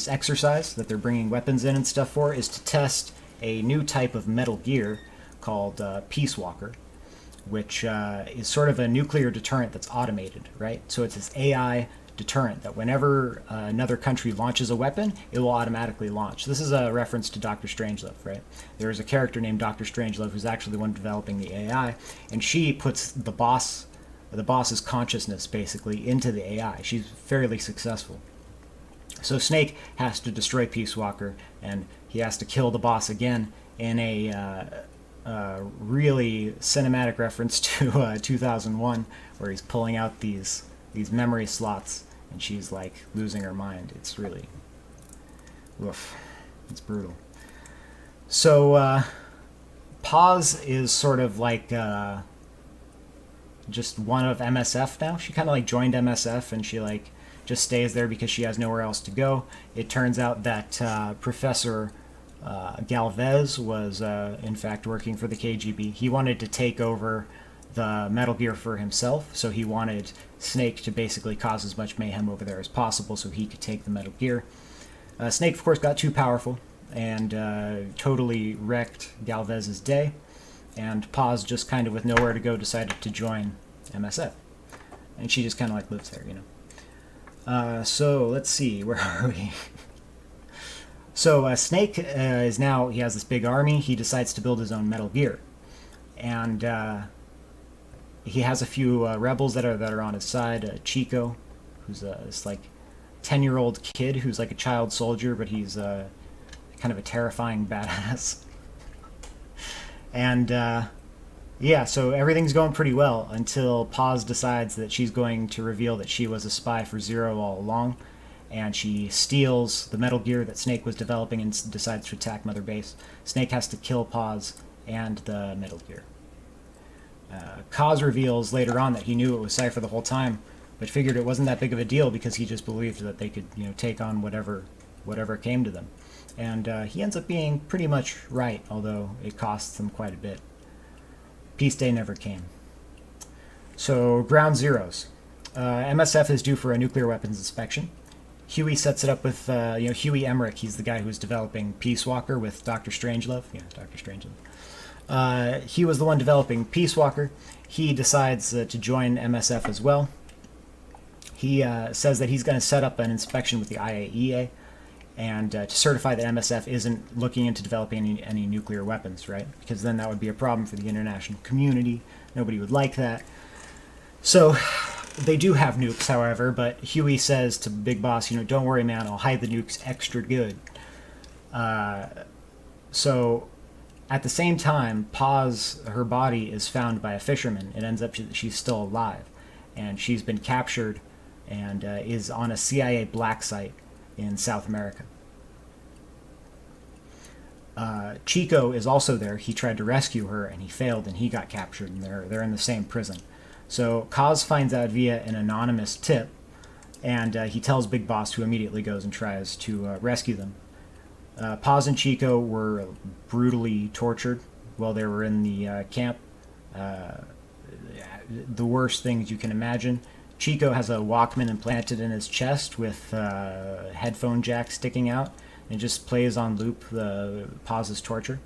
exercise that they're bringing weapons in and stuff for is to test a new type of Metal Gear called Peace Walker, which is sort of a nuclear deterrent that's automated, right? So it's this AI deterrent that whenever another country launches a weapon, it will automatically launch. This is a reference to Dr. Strangelove, right? There is a character named Dr. Strangelove who's actually the one developing the AI, and she puts the boss's consciousness basically into the AI. She's fairly successful. So Snake has to destroy Peace Walker, and he has to kill the boss again in a really cinematic reference to 2001, where he's pulling out these memory slots, and she's like losing her mind. It's really, oof, it's brutal. So Paz is sort of like just one of MSF now. She kind of like joined MSF, and she like just stays there because she has nowhere else to go. It turns out that Professor Galvez was in fact working for the KGB. He wanted to take over the Metal Gear for himself, so he wanted Snake to basically cause as much mayhem over there as possible so he could take the Metal Gear. Snake, of course, got too powerful and totally wrecked Galvez's day, and Paz, just kind of with nowhere to go, decided to join MSF. And she just kind of like lives there, So let's see, where are we? So Snake is now, he has this big army. He decides to build his own Metal Gear. And he has a few rebels that are on his side. Chico, who's this like 10-year-old kid who's like a child soldier, but he's kind of a terrifying badass. And yeah, so everything's going pretty well until Paz decides that she's going to reveal that she was a spy for Zero all along, and she steals the Metal Gear that Snake was developing and decides to attack Mother Base. Snake has to kill Paz and the Metal Gear. Kaz reveals later on that he knew it was Cypher the whole time, but figured it wasn't that big of a deal because he just believed that they could, take on whatever came to them. And he ends up being pretty much right, although it costs them quite a bit. Peace Day never came. So, Ground Zeroes. MSF is due for a nuclear weapons inspection. Huey sets it up with, Huey Emmerich. He's the guy who's developing Peace Walker with Dr. Strangelove. Yeah, Dr. Strangelove. He was the one developing Peace Walker. He decides to join MSF as well. He says that he's going to set up an inspection with the IAEA and to certify that MSF isn't looking into developing any nuclear weapons, right? Because then that would be a problem for the international community. Nobody would like that. So they do have nukes, however, but Huey says to Big Boss, don't worry, man, I'll hide the nukes extra good. So at the same time, Paz, her body is found by a fisherman. It ends up she's still alive, and she's been captured and is on a CIA black site in South America. Chico is also there. He tried to rescue her, and he failed, and he got captured, and they're in the same prison. So Kaz finds out via an anonymous tip, and he tells Big Boss, who immediately goes and tries to rescue them. Paz and Chico were brutally tortured while they were in the camp. The worst things you can imagine. Chico has a Walkman implanted in his chest with headphone jack sticking out, and just plays on loop the Paz's torture.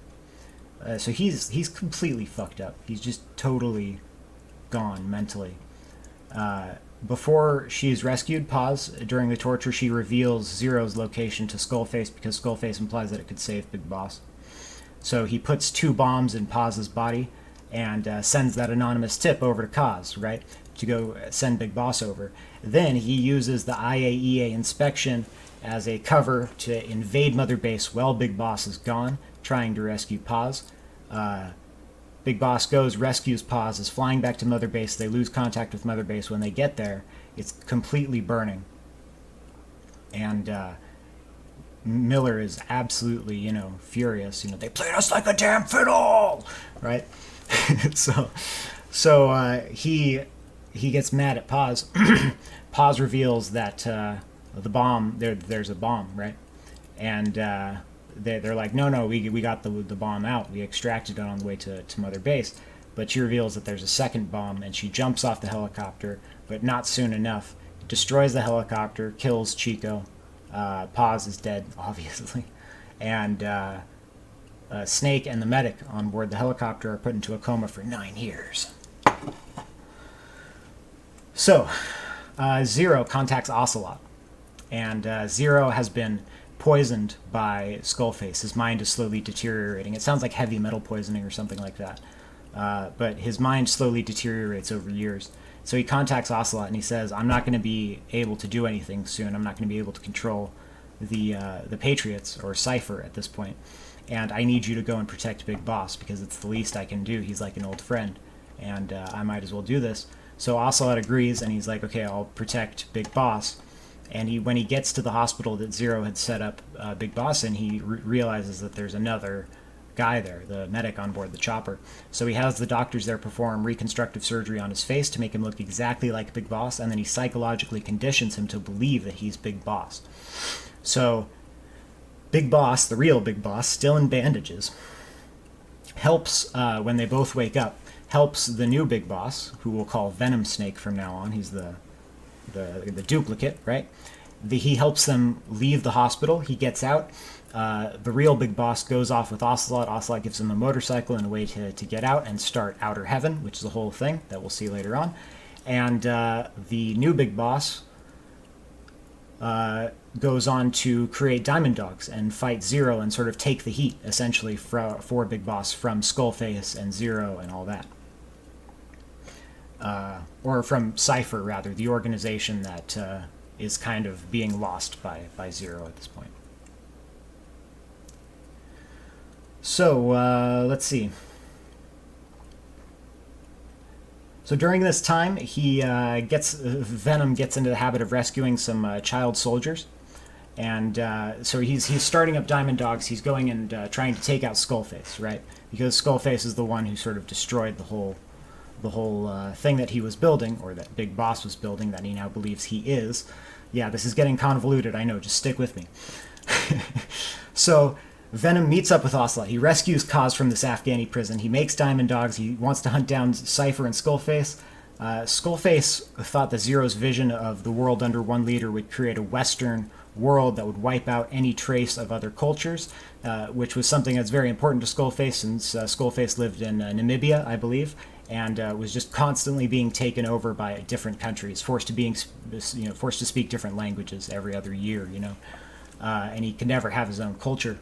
So he's completely fucked up. He's just totally gone mentally. Before she's rescued, Paz, during the torture, she reveals Zero's location to Skullface because Skullface implies that it could save Big Boss. So he puts 2 bombs in Paz's body and sends that anonymous tip over to Kaz, right, to go send Big Boss over. Then he uses the IAEA inspection as a cover to invade Mother Base while Big Boss is gone, trying to rescue Paz. Big Boss goes, rescues Paz, is flying back to Mother Base. They lose contact with Mother Base. When they get there, it's completely burning. And Miller is absolutely, furious. They played us like a damn fiddle, right? So he he gets mad at Paz. Paz reveals that the bomb, there's a bomb, right? And they're like, no, we got the bomb out. We extracted it on the way to Mother Base. But she reveals that there's a second bomb, and she jumps off the helicopter, but not soon enough. Destroys the helicopter, kills Chico. Paz is dead, obviously. And Snake and the medic on board the helicopter are put into a coma for 9 years. So, Zero contacts Ocelot. And Zero has been poisoned by Skullface. His mind is slowly deteriorating. It sounds like heavy metal poisoning or something like that. But his mind slowly deteriorates over years. So he contacts Ocelot and he says, I'm not going to be able to do anything soon. I'm not going to be able to control the Patriots or Cypher at this point. And I need you to go and protect Big Boss because it's the least I can do. He's like an old friend. And I might as well do this. So Ocelot agrees and he's like, okay, I'll protect Big Boss. And when he gets to the hospital that Zero had set up Big Boss in, he realizes that there's another guy there, the medic on board the chopper. So he has the doctors there perform reconstructive surgery on his face to make him look exactly like Big Boss, and then he psychologically conditions him to believe that he's Big Boss. So Big Boss, the real Big Boss, still in bandages, helps, when they both wake up, helps the new Big Boss, who we'll call Venom Snake from now on. He's the duplicate, right? He helps them leave the hospital. He gets out. The real Big Boss goes off with Ocelot. Ocelot gives him a motorcycle and a way to get out and start Outer Heaven, which is a whole thing that we'll see later on. And the new Big Boss goes on to create Diamond Dogs and fight Zero and sort of take the heat, essentially, for Big Boss from Skullface and Zero and all that. Or from Cypher, rather, the organization that is kind of being lost by Zero at this point. So, let's see. So during this time, Venom gets into the habit of rescuing some child soldiers. And so he's starting up Diamond Dogs. He's going and trying to take out Skullface, right? Because Skullface is the one who sort of destroyed the whole thing that he was building, or that Big Boss was building, that he now believes he is. Yeah, this is getting convoluted, I know, just stick with me. So Venom meets up with Ocelot. He rescues Kaz from this Afghani prison. He makes Diamond Dogs. He wants to hunt down Cypher and Skullface. Skullface thought that Zero's vision of the world under one leader would create a Western world that would wipe out any trace of other cultures, which was something that's very important to Skullface, since Skullface lived in Namibia, I believe, and was just constantly being taken over by different countries, forced to speak different languages every other year, and he could never have his own culture.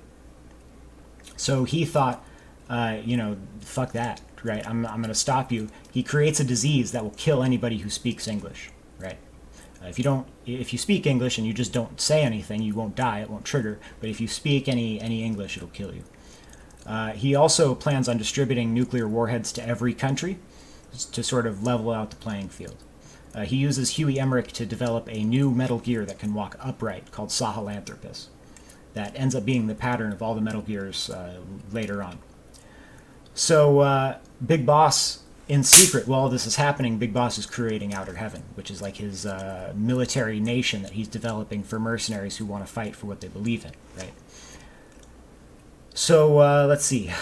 So he thought, fuck that, right? I'm going to stop you. He creates a disease that will kill anybody who speaks English, right? If you speak English and you just don't say anything, you won't die. It won't trigger. But if you speak any English, it'll kill you. He also plans on distributing nuclear warheads to every country to sort of level out the playing field. He uses Huey Emmerich to develop a new Metal Gear that can walk upright called Sahelanthropus. That ends up being the pattern of all the Metal Gears later on. So Big Boss, in secret, while all this is happening, Big Boss is creating Outer Heaven, which is like his military nation that he's developing for mercenaries who want to fight for what they believe in, right? So let's see.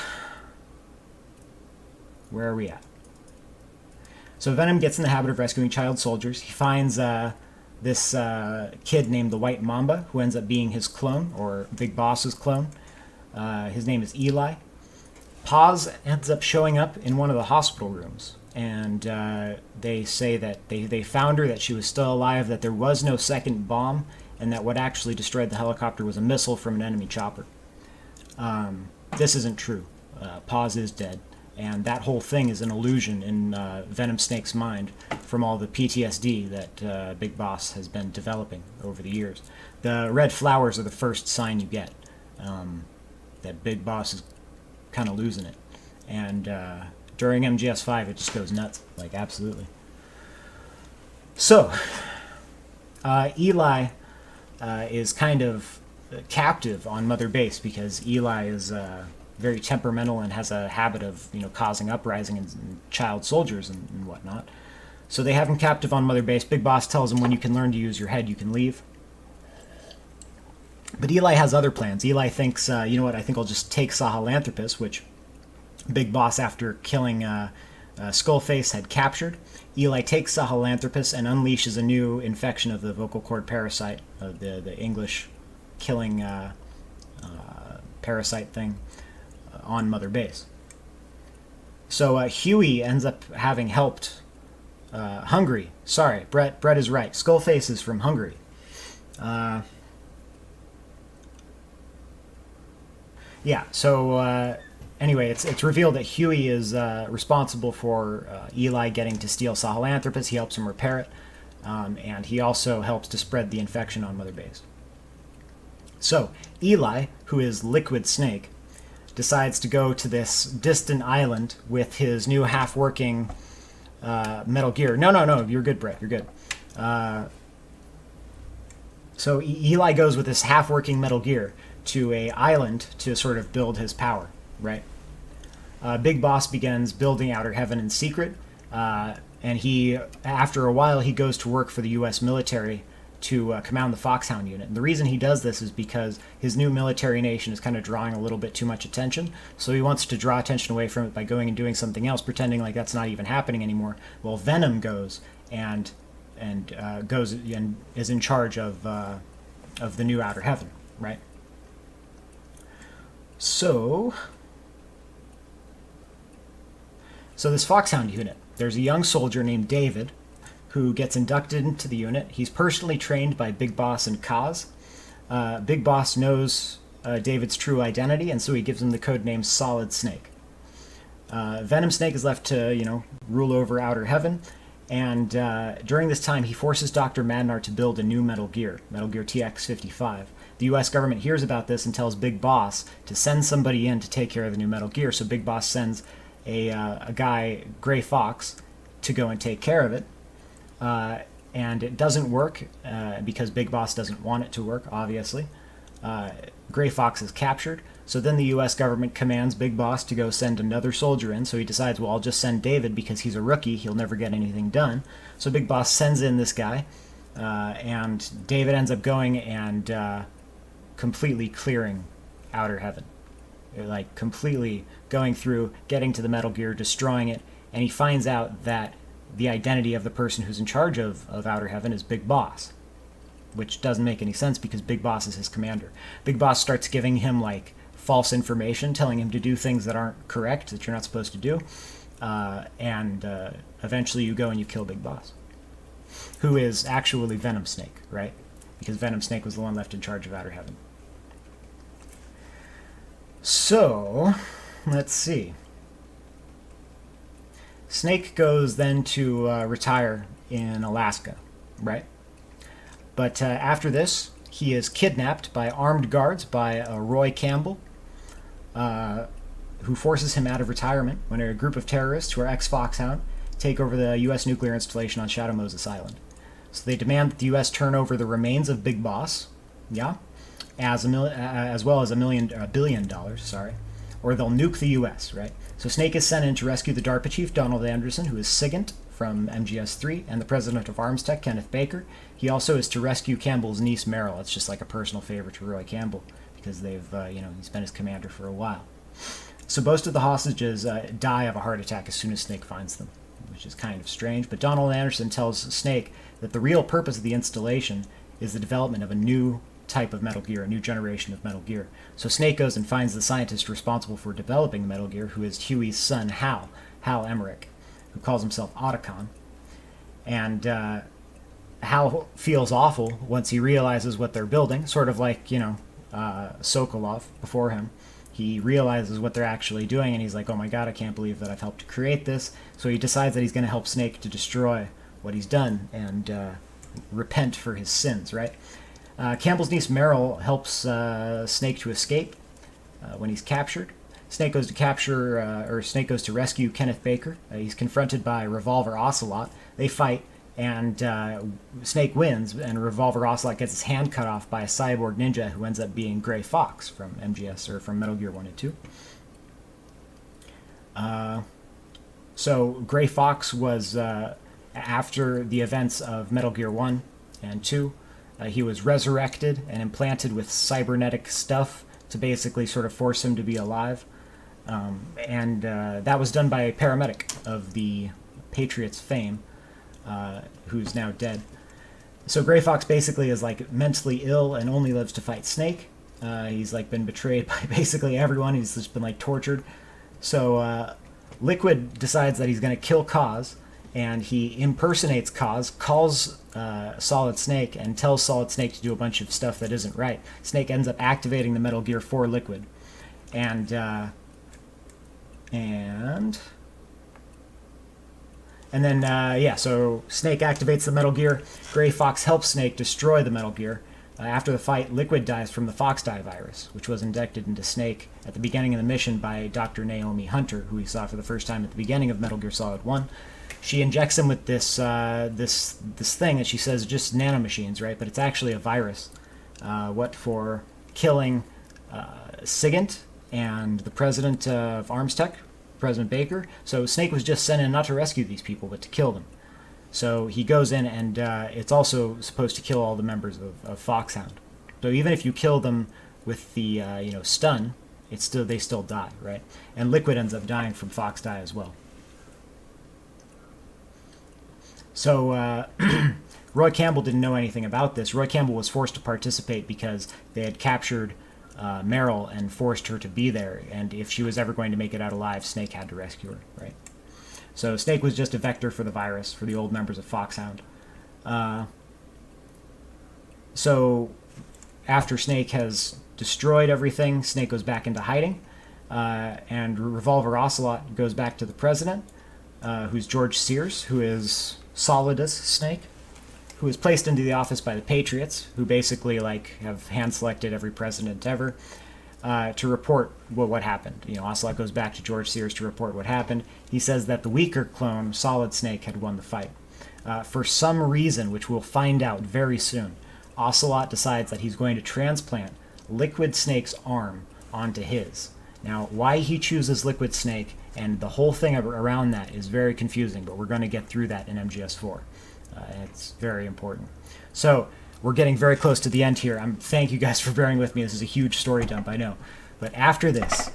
Where are we at? So Venom gets in the habit of rescuing child soldiers. He finds this kid named the White Mamba, who ends up being his clone, or Big Boss's clone. His name is Eli. Paz ends up showing up in one of the hospital rooms, and they say that they found her, that she was still alive, that there was no second bomb, and that what actually destroyed the helicopter was a missile from an enemy chopper. This isn't true. Paz is dead. And that whole thing is an illusion in Venom Snake's mind from all the PTSD that Big Boss has been developing over the years. The red flowers are the first sign you get that Big Boss is kind of losing it. And during MGS5, it just goes nuts. Like, absolutely. So, Eli is kind of captive on Mother Base because Eli is very temperamental and has a habit of, causing uprising in child soldiers and whatnot. So they have him captive on Mother Base. Big Boss tells him when you can learn to use your head, you can leave. But Eli has other plans. Eli thinks, you know what, I think I'll just take Sahelanthropus, which Big Boss, after killing Skullface, had captured. Eli takes Sahelanthropus and unleashes a new infection of the vocal cord parasite, the English killing parasite thing, on Mother Base. So Huey ends up having helped Hungary. Sorry, Brett is right. Skullface is from Hungary. Yeah, so anyway, it's revealed that Huey is responsible for Eli getting to steal Sahelanthropus. He helps him repair it, and he also helps to spread the infection on Mother Base. So Eli, who is Liquid Snake, decides to go to this distant island with his new half-working Metal Gear. No, you're good, Brett, you're good. So Eli goes with this half-working Metal Gear to a island to sort of build his power, right? Big Boss begins building Outer Heaven in secret, and he, after a while, he goes to work for the U.S. military to command the Foxhound unit. And the reason he does this is because his new military nation is kind of drawing a little bit too much attention, so he wants to draw attention away from it by going and doing something else, pretending like that's not even happening anymore. Well, Venom goes and goes and is in charge of the new Outer Heaven, right? So this Foxhound unit, there's a young soldier named David who gets inducted into the unit. He's personally trained by Big Boss and Kaz. Big Boss knows David's true identity, and so he gives him the code name Solid Snake. Venom Snake is left to, rule over Outer Heaven, and during this time he forces Dr. Madnar to build a new Metal Gear TX-55. The U.S. government hears about this and tells Big Boss to send somebody in to take care of the new Metal Gear, so Big Boss sends a guy, Gray Fox, to go and take care of it. And it doesn't work because Big Boss doesn't want it to work, obviously. Gray Fox is captured, so then the U.S. government commands Big Boss to go send another soldier in, so he decides, well, I'll just send David because he's a rookie, he'll never get anything done. So Big Boss sends in this guy, and David ends up going and completely clearing Outer Heaven. Like, completely going through, getting to the Metal Gear, destroying it, and he finds out that the identity of the person who's in charge of Outer Heaven is Big Boss, which doesn't make any sense because Big Boss is his commander. Big Boss starts giving him, false information, telling him to do things that aren't correct, that you're not supposed to do, and eventually you go and you kill Big Boss, who is actually Venom Snake, right? Because Venom Snake was the one left in charge of Outer Heaven. So, let's see. Snake goes then to retire in Alaska, right? But after this, he is kidnapped by armed guards by Roy Campbell, who forces him out of retirement when a group of terrorists who are ex-Foxhound take over the U.S. nuclear installation on Shadow Moses Island. So they demand that the U.S. turn over the remains of Big Boss, as well as $1 billion, or they'll nuke the U.S., right? So Snake is sent in to rescue the DARPA chief, Donald Anderson, who is SIGINT from MGS3, and the president of ArmsTech, Kenneth Baker. He also is to rescue Campbell's niece, Meryl. It's just like a personal favor to Roy Campbell, because they've, he's been his commander for a while. So most of the hostages die of a heart attack as soon as Snake finds them, which is kind of strange. But Donald Anderson tells Snake that the real purpose of the installation is the development of a new type of Metal Gear, a new generation of Metal Gear. So Snake goes and finds the scientist responsible for developing the Metal Gear, who is Huey's son, Hal Emmerich, who calls himself Otacon. And Hal feels awful once he realizes what they're building, sort of like, Sokolov before him. He realizes what they're actually doing, and he's like, oh my god, I can't believe that I've helped to create this. So he decides that he's going to help Snake to destroy what he's done and repent for his sins, right? Campbell's niece Meryl helps Snake to escape when he's captured. Snake goes to rescue Kenneth Baker. He's confronted by Revolver Ocelot. They fight, and Snake wins, and Revolver Ocelot gets his hand cut off by a cyborg ninja who ends up being Gray Fox from MGS, or from Metal Gear 1 and 2. So Gray Fox was after the events of Metal Gear 1 and 2, he was resurrected and implanted with cybernetic stuff to basically sort of force him to be alive. And that was done by a paramedic of the Patriots fame, who's now dead. So Gray Fox basically is like mentally ill and only lives to fight Snake. He's like been betrayed by basically everyone. He's just been like tortured. So Liquid decides that he's going to kill Kaz, and he impersonates Kaz, calls Solid Snake, and tells Solid Snake to do a bunch of stuff that isn't right. Snake ends up activating the Metal Gear for Liquid, and then so Snake activates the Metal Gear. Gray Fox helps Snake destroy the Metal Gear. After the fight, Liquid dies from the Foxdie virus, which was injected into Snake at the beginning of the mission by Dr. Naomi Hunter, who we saw for the first time at the beginning of Metal Gear Solid 1. She injects him with this thing that she says is just nanomachines, right? But it's actually a virus. For killing SIGINT and the president of ArmsTech, President Baker. So Snake was just sent in not to rescue these people, but to kill them. So he goes in, and it's also supposed to kill all the members of Foxhound. So even if you kill them with the stun, they still die, right? And Liquid ends up dying from Foxdie as well. So Roy Campbell didn't know anything about this. Roy Campbell was forced to participate because they had captured Meryl and forced her to be there, and if she was ever going to make it out alive, Snake had to rescue her, right? So Snake was just a vector for the virus, for the old members of Foxhound. So after Snake has destroyed everything, Snake goes back into hiding, and Revolver Ocelot goes back to the president, who's George Sears, who is Solidus Snake, who was placed into the office by the Patriots, who basically have hand-selected every president ever, to report what happened. Ocelot goes back to George Sears to report what happened. He says that the weaker clone, Solid Snake, had won the fight. For some reason, which we'll find out very soon, Ocelot decides that he's going to transplant Liquid Snake's arm onto his. Now, why he chooses Liquid Snake and the whole thing around that is very confusing, but we're going to get through that in MGS4. It's very important. So, we're getting very close to the end here. Thank you guys for bearing with me. This is a huge story dump, I know. But after this,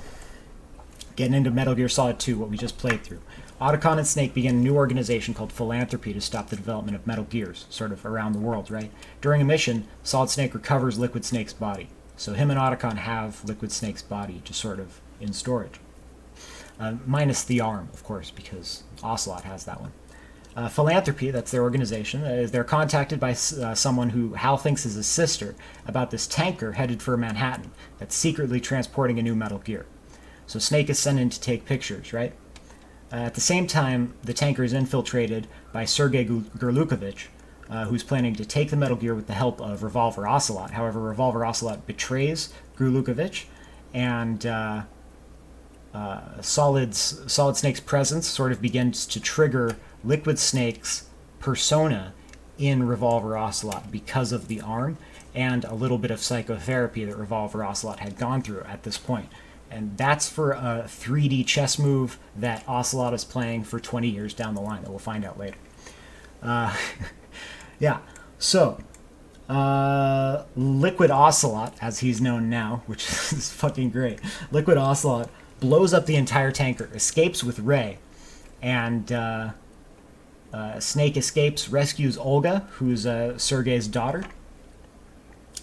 getting into Metal Gear Solid 2, what we just played through, Otacon and Snake begin a new organization called Philanthropy to stop the development of Metal Gears, sort of around the world, right? During a mission, Solid Snake recovers Liquid Snake's body. So him and Otacon have Liquid Snake's body just sort of in storage. Minus the arm, of course, because Ocelot has that one. Philanthropy, that's their organization, they're contacted by someone who Hal thinks is his sister about this tanker headed for Manhattan that's secretly transporting a new Metal Gear. So Snake is sent in to take pictures, right? At the same time, the tanker is infiltrated by Sergei Gurlukovich, who's planning to take the Metal Gear with the help of Revolver Ocelot. However, Revolver Ocelot betrays Gurlukovich, and Solid Snake's presence sort of begins to trigger Liquid Snake's persona in Revolver Ocelot because of the arm and a little bit of psychotherapy that Revolver Ocelot had gone through at this point. And that's for a 3D chess move that Ocelot is playing for 20 years down the line that we'll find out later. So Liquid Ocelot, as he's known now, which is fucking great, Liquid Ocelot blows up the entire tanker, escapes with Ray, and Snake escapes, rescues Olga, who's Sergei's daughter,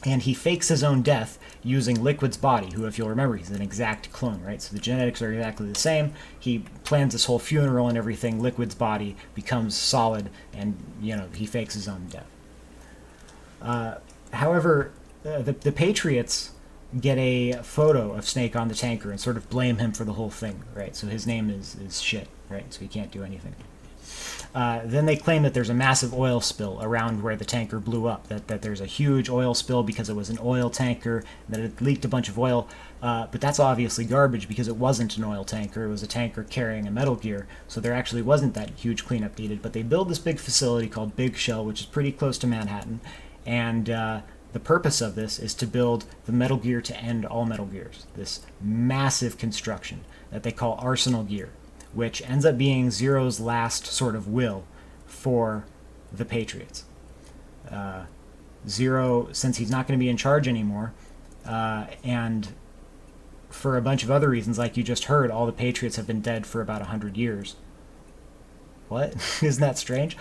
and he fakes his own death using Liquid's body, who, if you'll remember, he's an exact clone, right? So the genetics are exactly the same. He plans this whole funeral and everything. Liquid's body becomes Solid, and, he fakes his own death. However, the Patriots get a photo of Snake on the tanker and sort of blame him for the whole thing, right? So his name is shit, right? So he can't do anything. Then they claim that there's a massive oil spill around where the tanker blew up, that there's a huge oil spill because it was an oil tanker, that it leaked a bunch of oil, but that's obviously garbage because it wasn't an oil tanker, it was a tanker carrying a Metal Gear, so there actually wasn't that huge cleanup needed. But they build this big facility called Big Shell, which is pretty close to Manhattan, and the purpose of this is to build the Metal Gear to end all Metal Gears, this massive construction that they call Arsenal Gear, which ends up being Zero's last sort of will for the Patriots. Zero, since he's not going to be in charge anymore, and for a bunch of other reasons, like you just heard, all the Patriots have been dead for about 100 years. What? Isn't that strange?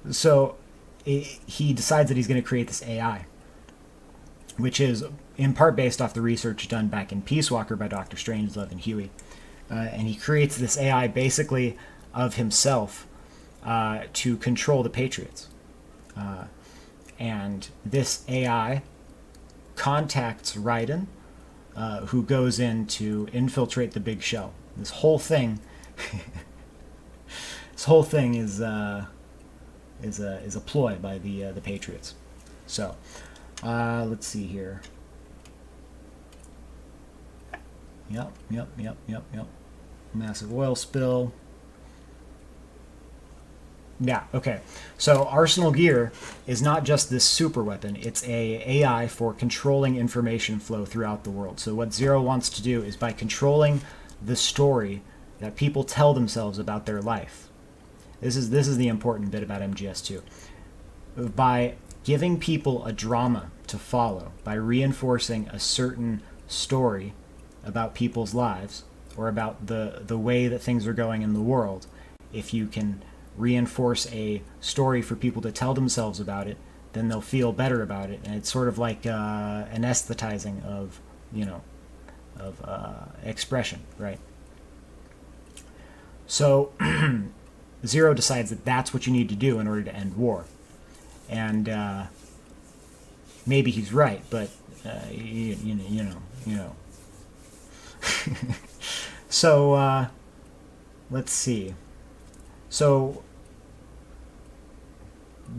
So he decides that he's going to create this AI, which is in part based off the research done back in Peace Walker by Dr. Strangelove and Huey. And he creates this AI basically of himself to control the Patriots. And this AI contacts Raiden, who goes in to infiltrate the Big Shell. This whole thing, is a ploy by the Patriots. So, let's see here. Yep. Massive oil spill. Yeah, okay. So Arsenal Gear is not just this super weapon, it's a AI for controlling information flow throughout the world. So what Zero wants to do is, by controlling the story that people tell themselves about their life. This is the important bit about MGS2. By giving people a drama to follow, by reinforcing a certain story about people's lives, or about the way that things are going in the world, if you can reinforce a story for people to tell themselves about it, then they'll feel better about it. And it's sort of like anesthetizing of expression, right? So Zero decides that that's what you need to do in order to end war. And maybe he's right, but you know. So let's see. So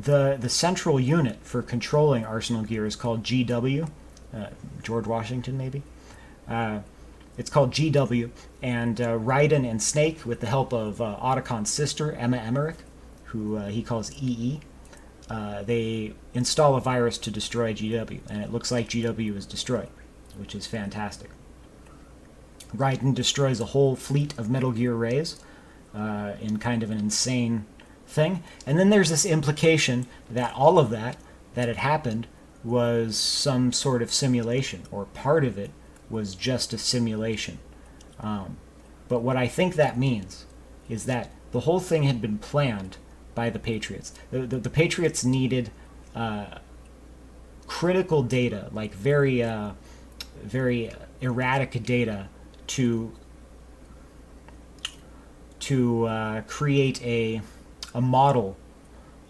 the central unit for controlling Arsenal Gear is called GW, George Washington maybe. It's called GW, and Raiden and Snake, with the help of Otacon's sister Emma Emmerich, who he calls EE, they install a virus to destroy GW, and it looks like GW is destroyed, which is fantastic. Raiden destroys a whole fleet of Metal Gear Rays in kind of an insane thing. And then there's this implication that all of that had happened was some sort of simulation, or part of it was just a simulation. But what I think that means is that the whole thing had been planned by the Patriots. The Patriots needed critical data, like very erratic data, to create a model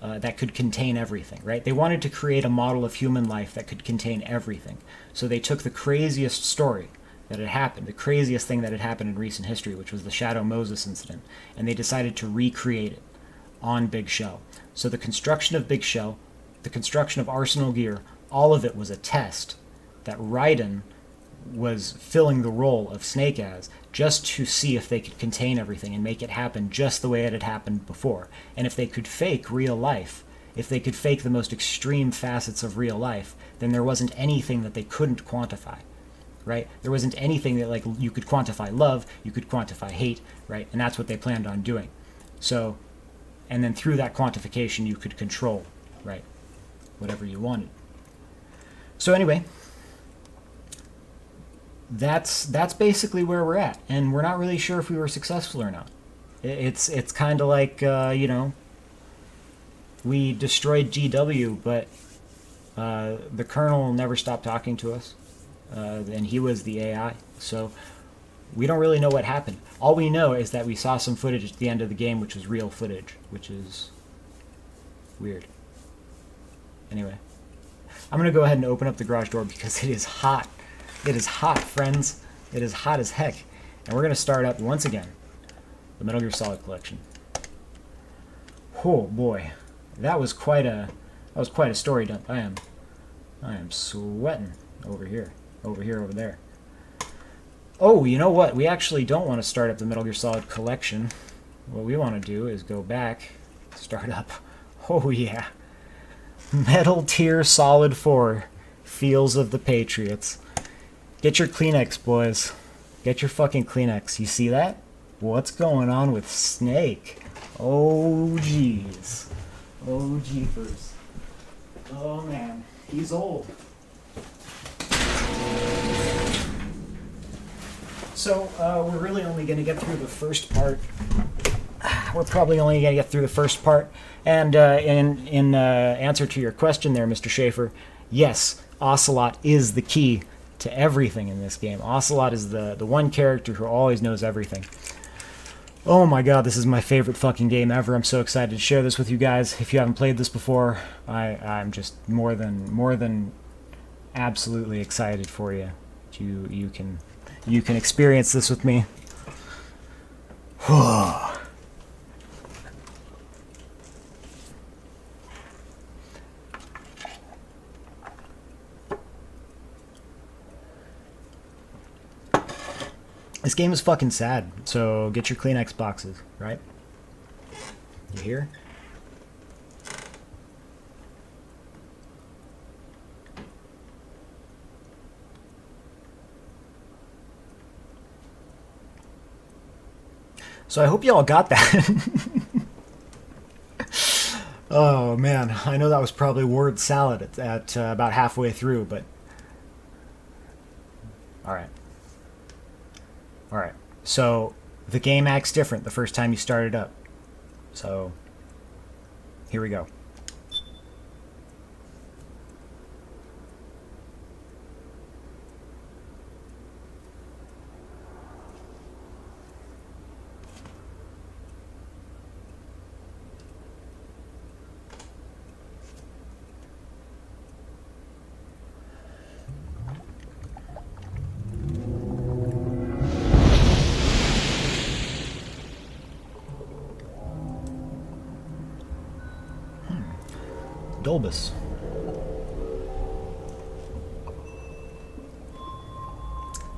that could contain everything, right? They wanted to create a model of human life that could contain everything. So they took the craziest story that had happened, the craziest thing that had happened in recent history, which was the Shadow Moses incident, and they decided to recreate it on Big Shell. So the construction of Big Shell, the construction of Arsenal Gear, all of it was a test that Raiden was filling the role of Snake as, just to see if they could contain everything and make it happen just the way it had happened before. And if they could fake real life, if they could fake the most extreme facets of real life, then there wasn't anything that they couldn't quantify, right? There wasn't anything that, like, you could quantify love, you could quantify hate, right? And that's what they planned on doing. So, and then through that quantification, you could control, right, whatever you wanted. So anyway, that's basically where we're at, and we're not really sure if we were successful or not. It's kind of like we destroyed GW, but the Colonel never stopped talking to us, and he was the AI. So we don't really know what happened. All we know is that we saw some footage at the end of the game, which was real footage, which is weird. Anyway, I'm gonna go ahead and open up the garage door because it is hot. It is hot, friends. It is hot as heck. And we're going to start up once again the Metal Gear Solid collection. Oh boy, that was quite a story dump. I am sweating over here, over there. Oh, you know what? We actually don't want to start up the Metal Gear Solid collection. What we want to do is go back, start up. Oh yeah, Metal Gear Solid 4, Fields of the Patriots. Get your Kleenex, boys. Get your fucking Kleenex. You see that? What's going on with Snake? Oh, jeez. Oh, jeepers. Oh, man. He's old. So, we're really only going to get through the first part. We're probably only going to get through the first part. And in answer to your question there, Mr. Schaefer, yes, Ocelot is the key to everything in this game. Ocelot is the one character who always knows everything. Oh my god, this is my favorite fucking game ever. I'm so excited to share this with you guys. If you haven't played this before, I'm just more than absolutely excited for you. You can experience this with me. This game is fucking sad, so get your Kleenex boxes, right? You hear? So I hope you all got that. Oh man, I know that was probably word salad at about halfway through, but alright. Alright, so the game acts different the first time you start it up. So, here we go. Dolbus.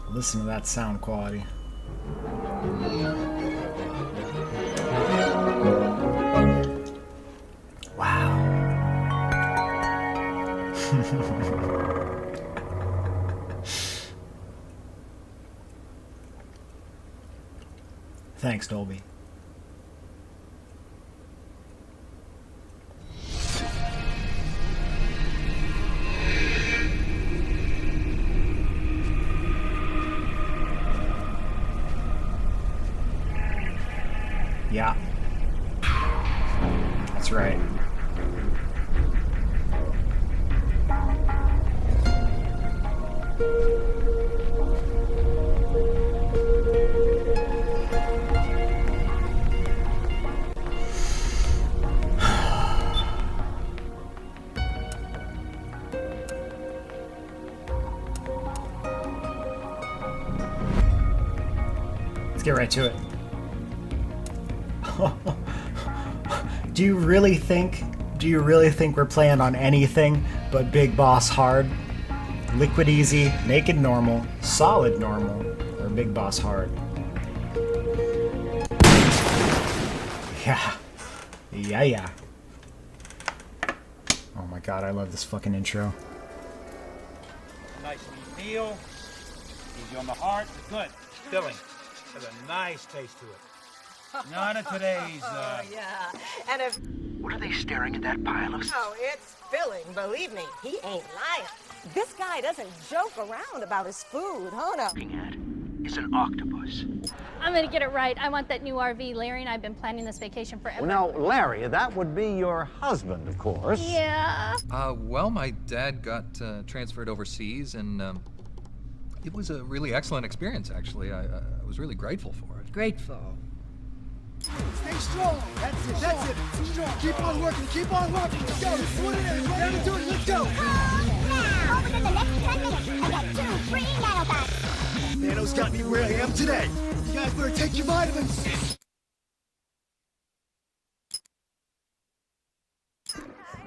Listen to that sound quality. Wow. Thanks, Dolby. Yeah. That's right. Let's get right to it. Do you really think we're playing on anything but Big Boss Hard? Liquid Easy, Naked Normal, Solid Normal, or Big Boss Hard? Yeah. Yeah. Oh my god, I love this fucking intro. Nice and meal. Easy on the heart. Good. Filling. Has a nice taste to it. None of today's, yeah. And if... What are they staring at that pile of... Oh, it's filling. Believe me, he ain't lying. This guy doesn't joke around about his food. Hold up. Looking at is an octopus. I'm gonna get it right. I want that new RV. Larry and I have been planning this vacation forever. Well, now, Larry, that would be your husband, of course. Yeah. Well, my dad got transferred overseas, and it was a really excellent experience, actually. I was really grateful for it. Grateful. Stay strong. That's it. That's it. Strong. Keep on working. Keep on working. Let's go. This is what it is. We're gonna do it. Let's go. Now, within the next 10 minutes, I got 2 free nanobots. Nano's got me where I am today. You guys better take your vitamins.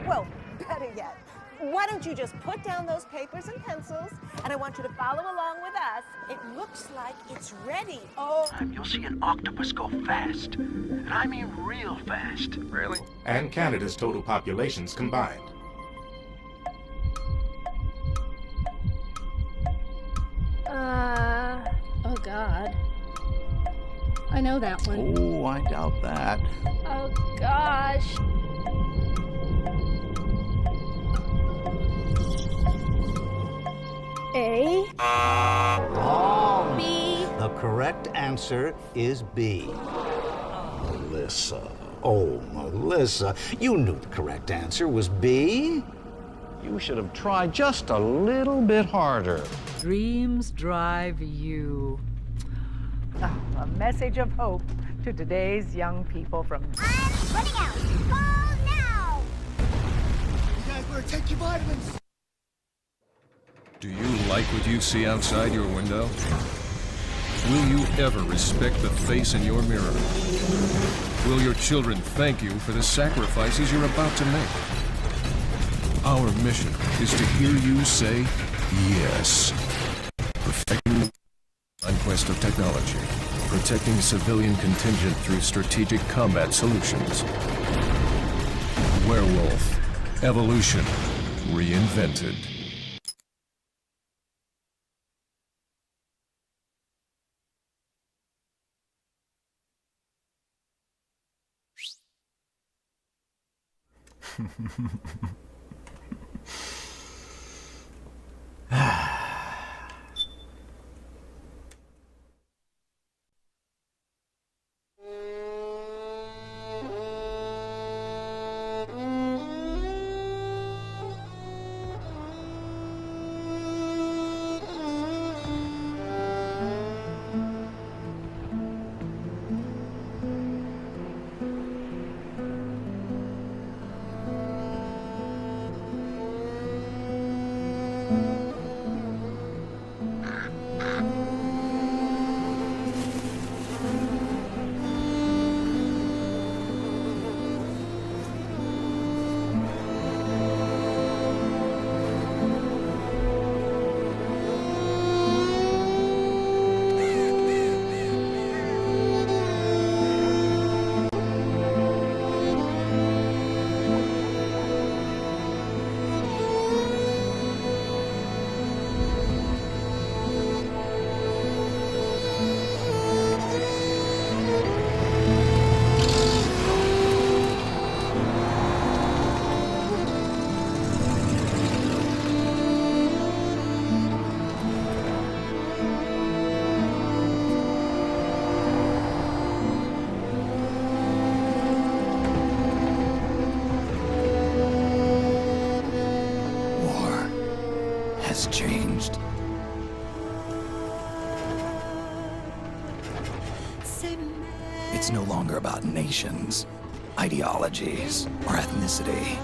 Well, better yet, why don't you just put down those papers and pencils, and I want you to follow along with us. It looks like it's ready. Oh. You'll see an octopus go fast. And I mean real fast. Really? And Canada's total populations combined. Oh God. I know that one. Oh, I doubt that. Oh, gosh. A. Wrong. B. The correct answer is B. Melissa. Oh, Melissa. You knew the correct answer was B. You should have tried just a little bit harder. Dreams drive you. Oh, a message of hope to today's young people from... I'm running out. Fall now! You guys better take your vitamins. Do you like what you see outside your window? Will you ever respect the face in your mirror? Will your children thank you for the sacrifices you're about to make? Our mission is to hear you say yes. Perfecting the conquest of technology. Protecting civilian contingent through strategic combat solutions. Werewolf. Evolution. Reinvented. Has changed. It's no longer about nations, ideologies, or ethnicity.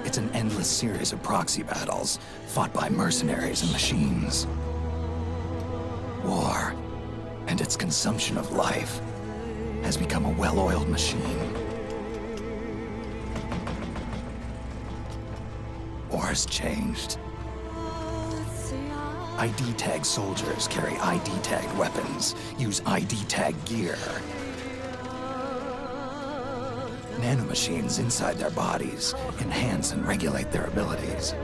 It's an endless series of proxy battles fought by mercenaries and machines. War and its consumption of life has become a well-oiled machine. War's changed. ID tag soldiers carry ID tagged weapons, use ID tag gear. Nanomachines inside their bodies enhance and regulate their abilities.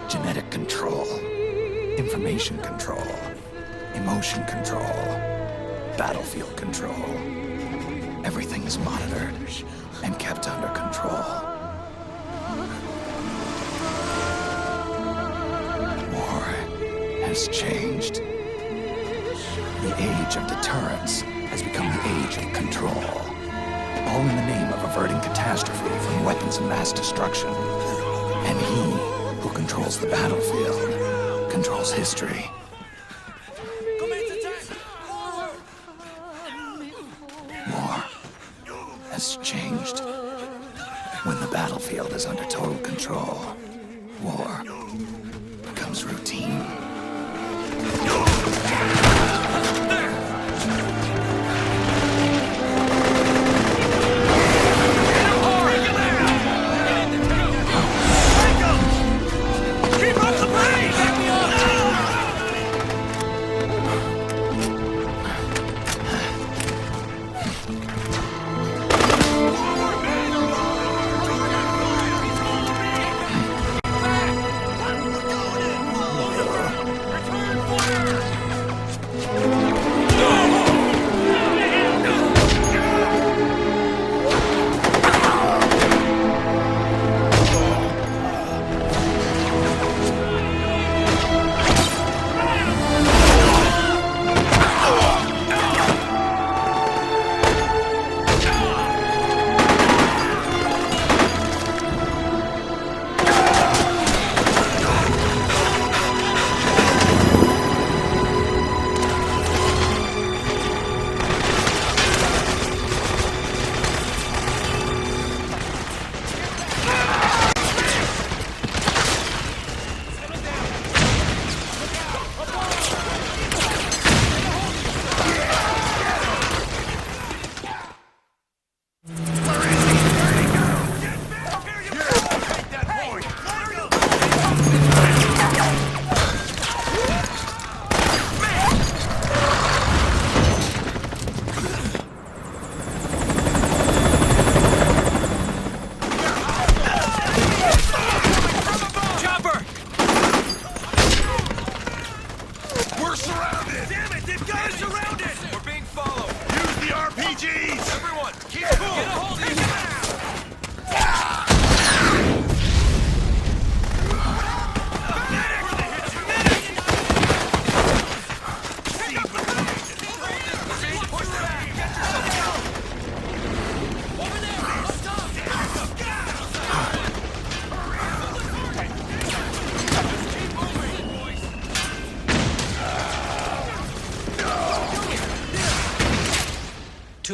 Genetic control, information control, emotion control, battlefield control. Everything is monitored and kept under control. Has changed. The age of deterrence has become the age of control. All in the name of averting catastrophe from weapons of mass destruction. And he who controls the battlefield controls history. War has changed. When the battlefield is under total control, war becomes routine. Return fire!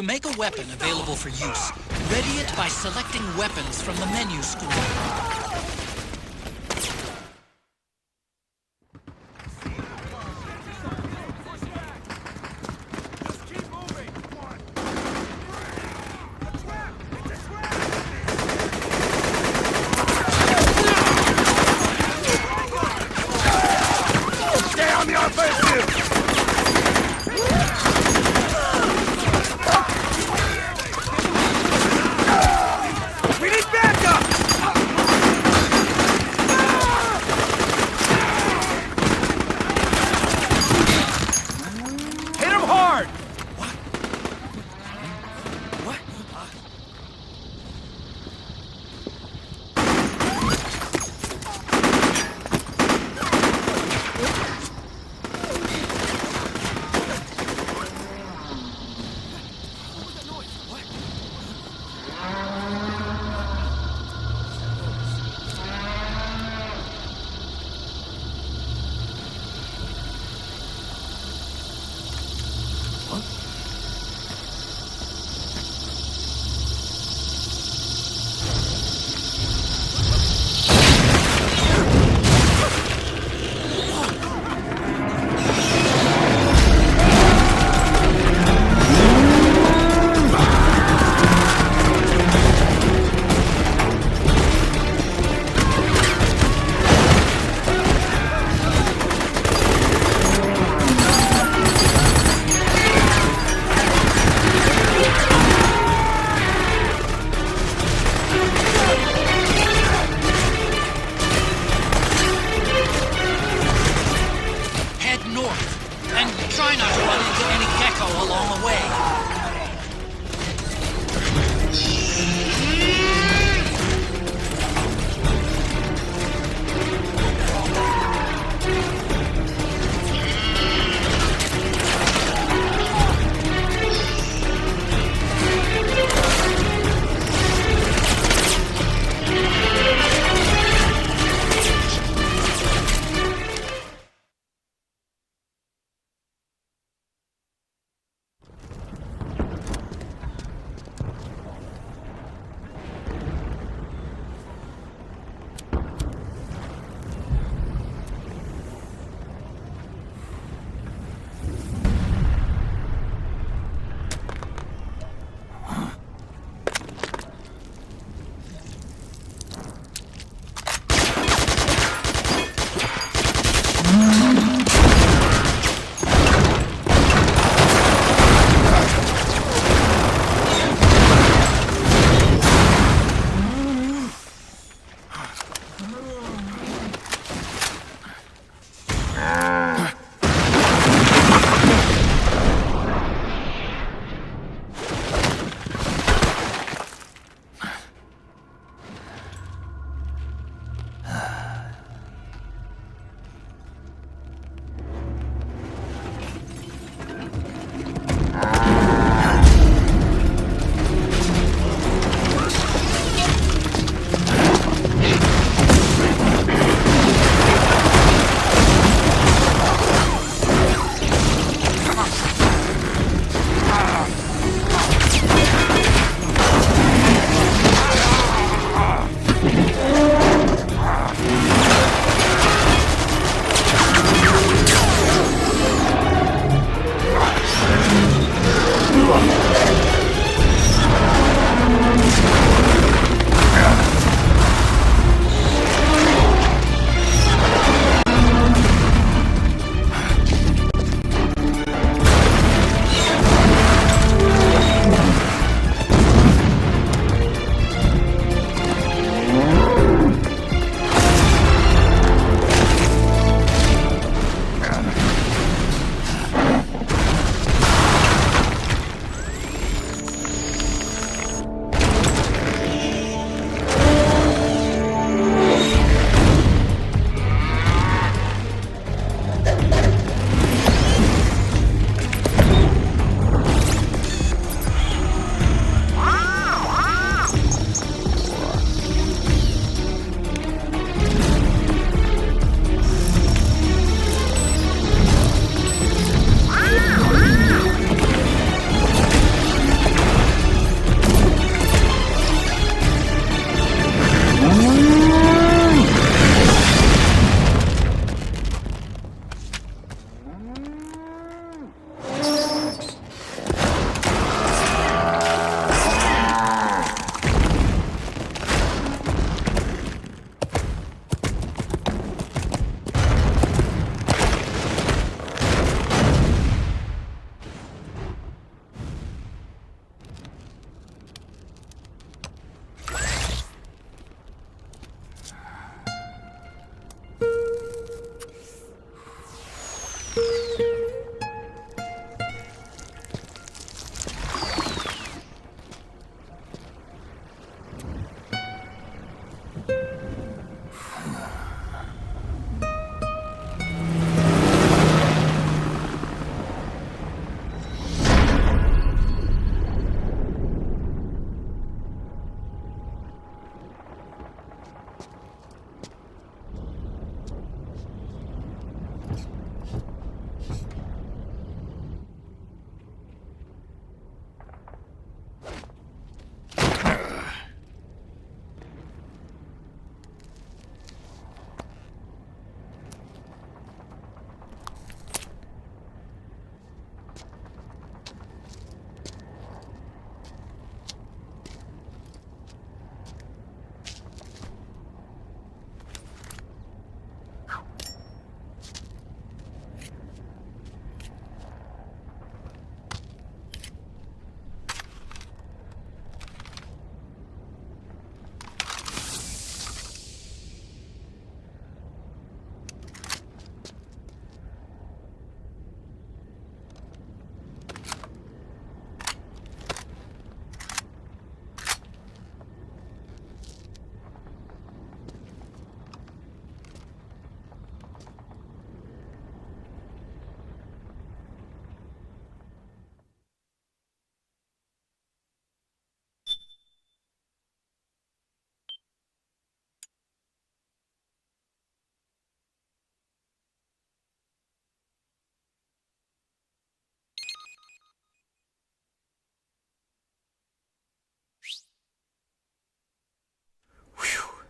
To make a weapon available for use, ready it by selecting weapons from the menu screen. Stay on the offensive! We need backup!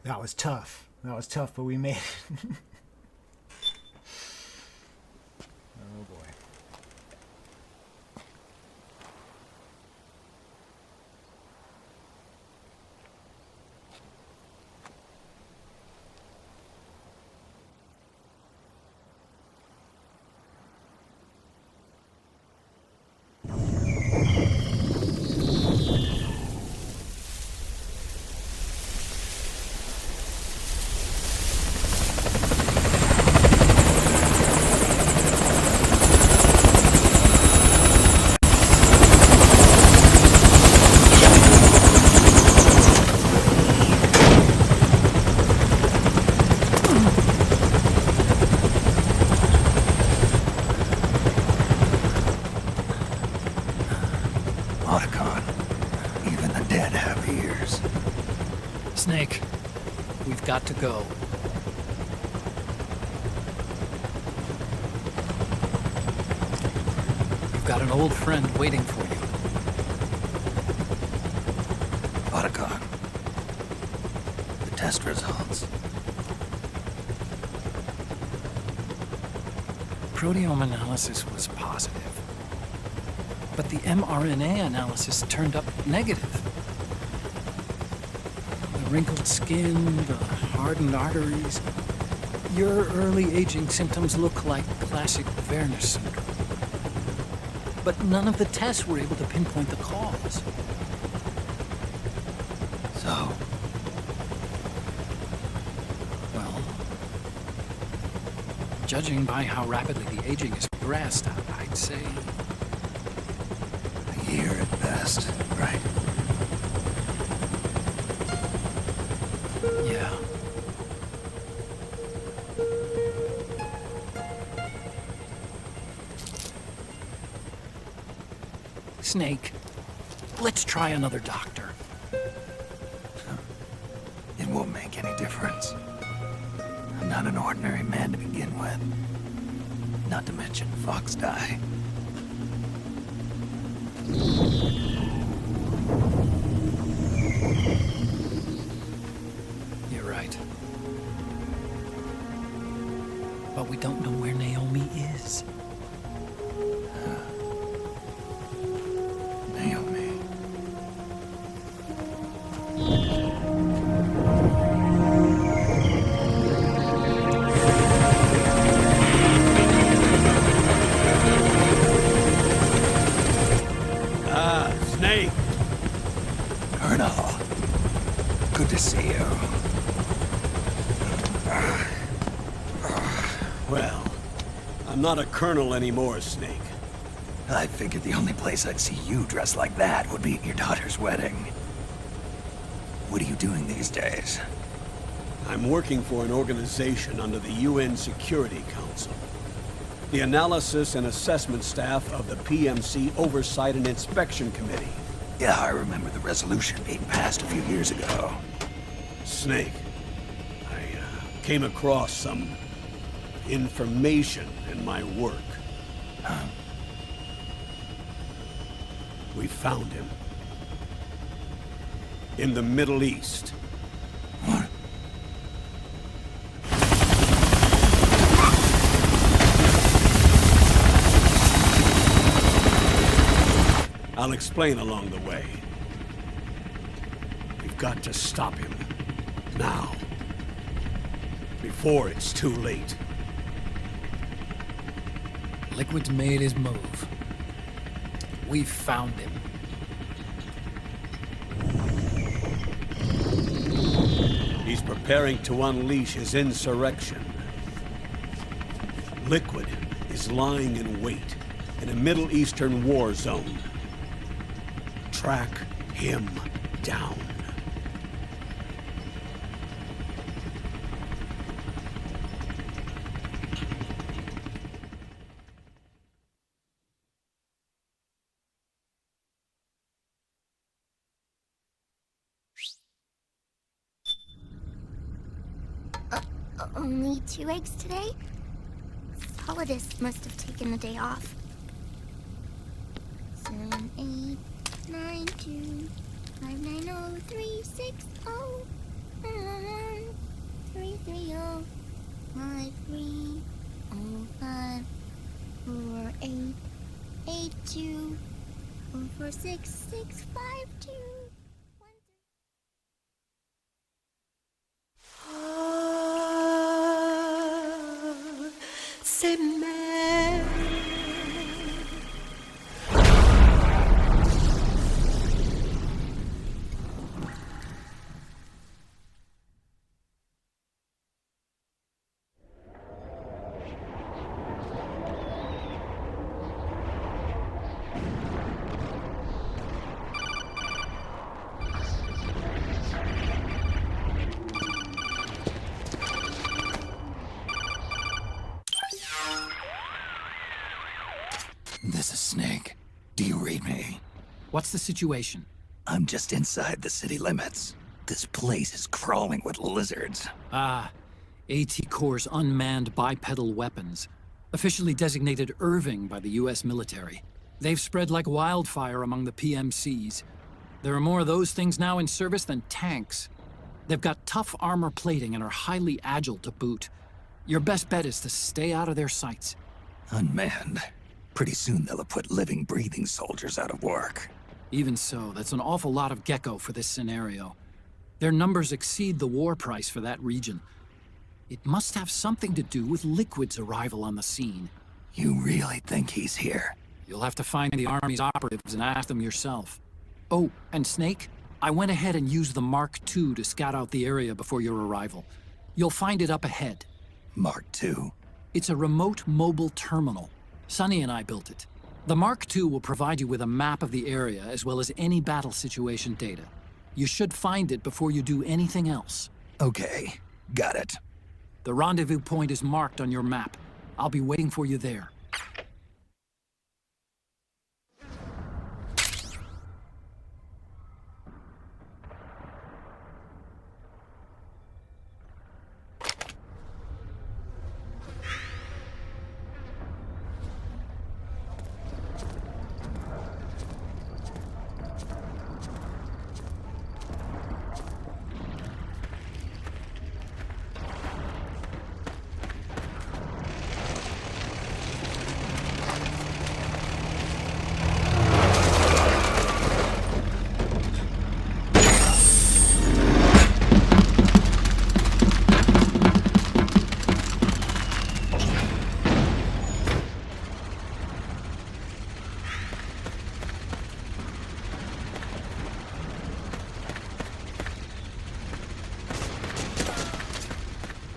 That was tough. That was tough, but we made it. Oh boy. Otacon, even the dead have ears. Snake, we've got to go. You've got an old friend waiting for you. Otacon, the test results. Proteome analysis was positive, but the mRNA analysis turned up negative. The wrinkled skin, the hardened arteries. Your early aging symptoms look like classic Werner syndrome. But none of the tests were able to pinpoint the cause. So? Well, judging by how rapidly the aging has progressed, I'd say a year at best, right? Yeah. Snake, let's try another doctor. It won't make any difference. I'm not an ordinary man to begin with. Not to mention Fox die. You're right. But we don't know where Naomi is. Naomi. Snake! Colonel. Good to see you. Well, I'm not a colonel anymore, Snake. I figured the only place I'd see you dressed like that would be at your daughter's wedding. What are you doing these days? I'm working for an organization under the UN Security Council. The Analysis and Assessment Staff of the PMC Oversight and Inspection Committee. Yeah, I remember the resolution being passed a few years ago. Snake, I came across some information in my work. Huh? We found him. In the Middle East. What? I'll explain along the way. We've got to stop him. Now. Before it's too late. Liquid's made his move. We've found him. He's preparing to unleash his insurrection. Liquid is lying in wait in a Middle Eastern war zone. Track him down. Only 2 eggs today? Solidus must have taken the day off. 7, 8, 9, 2, 5, 9, 0, 3, 6, 0. 5 4 8 8 2 4 4 6 6 5 2 C'est mère. This is Snake. Do you read me? What's the situation? I'm just inside the city limits. This place is crawling with lizards. Ah, AT Corps' unmanned bipedal weapons. Officially designated Irving by the US military. They've spread like wildfire among the PMCs. There are more of those things now in service than tanks. They've got tough armor plating and are highly agile to boot. Your best bet is to stay out of their sights. Unmanned. Pretty soon they'll have put living, breathing soldiers out of work. Even so, that's an awful lot of Gecko for this scenario. Their numbers exceed the war price for that region. It must have something to do with Liquid's arrival on the scene. You really think he's here? You'll have to find the Army's operatives and ask them yourself. Oh, and Snake, I went ahead and used the Mark II to scout out the area before your arrival. You'll find it up ahead. Mark II? It's a remote mobile terminal. Sonny and I built it. The Mark II will provide you with a map of the area as well as any battle situation data. You should find it before you do anything else. Okay, got it. The rendezvous point is marked on your map. I'll be waiting for you there.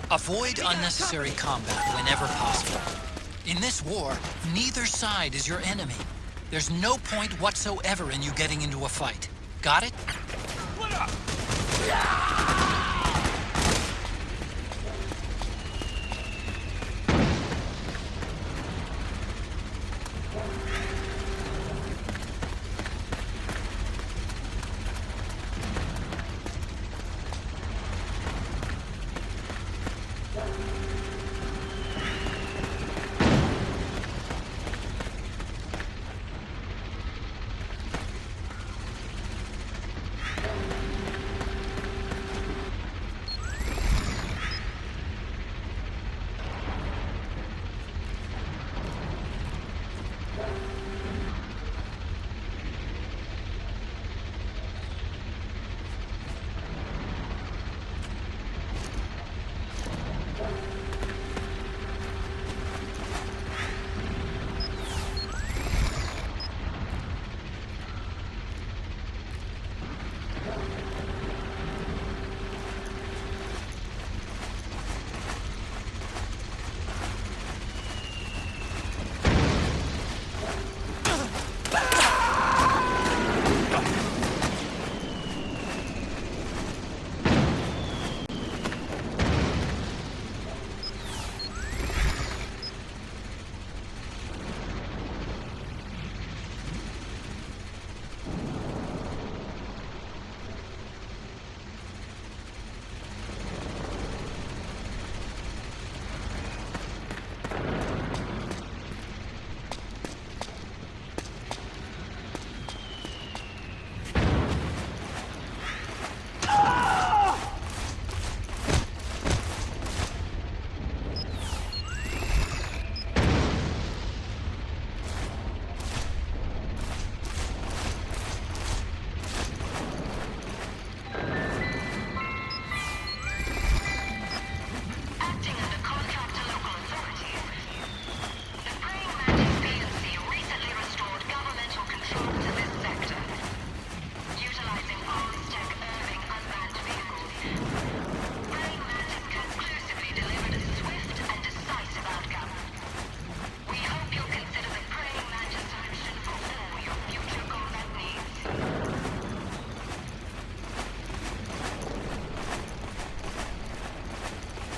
Avoid unnecessary combat whenever possible. In this war, neither side is your enemy. There's no point whatsoever in you getting into a fight. Got it? What up?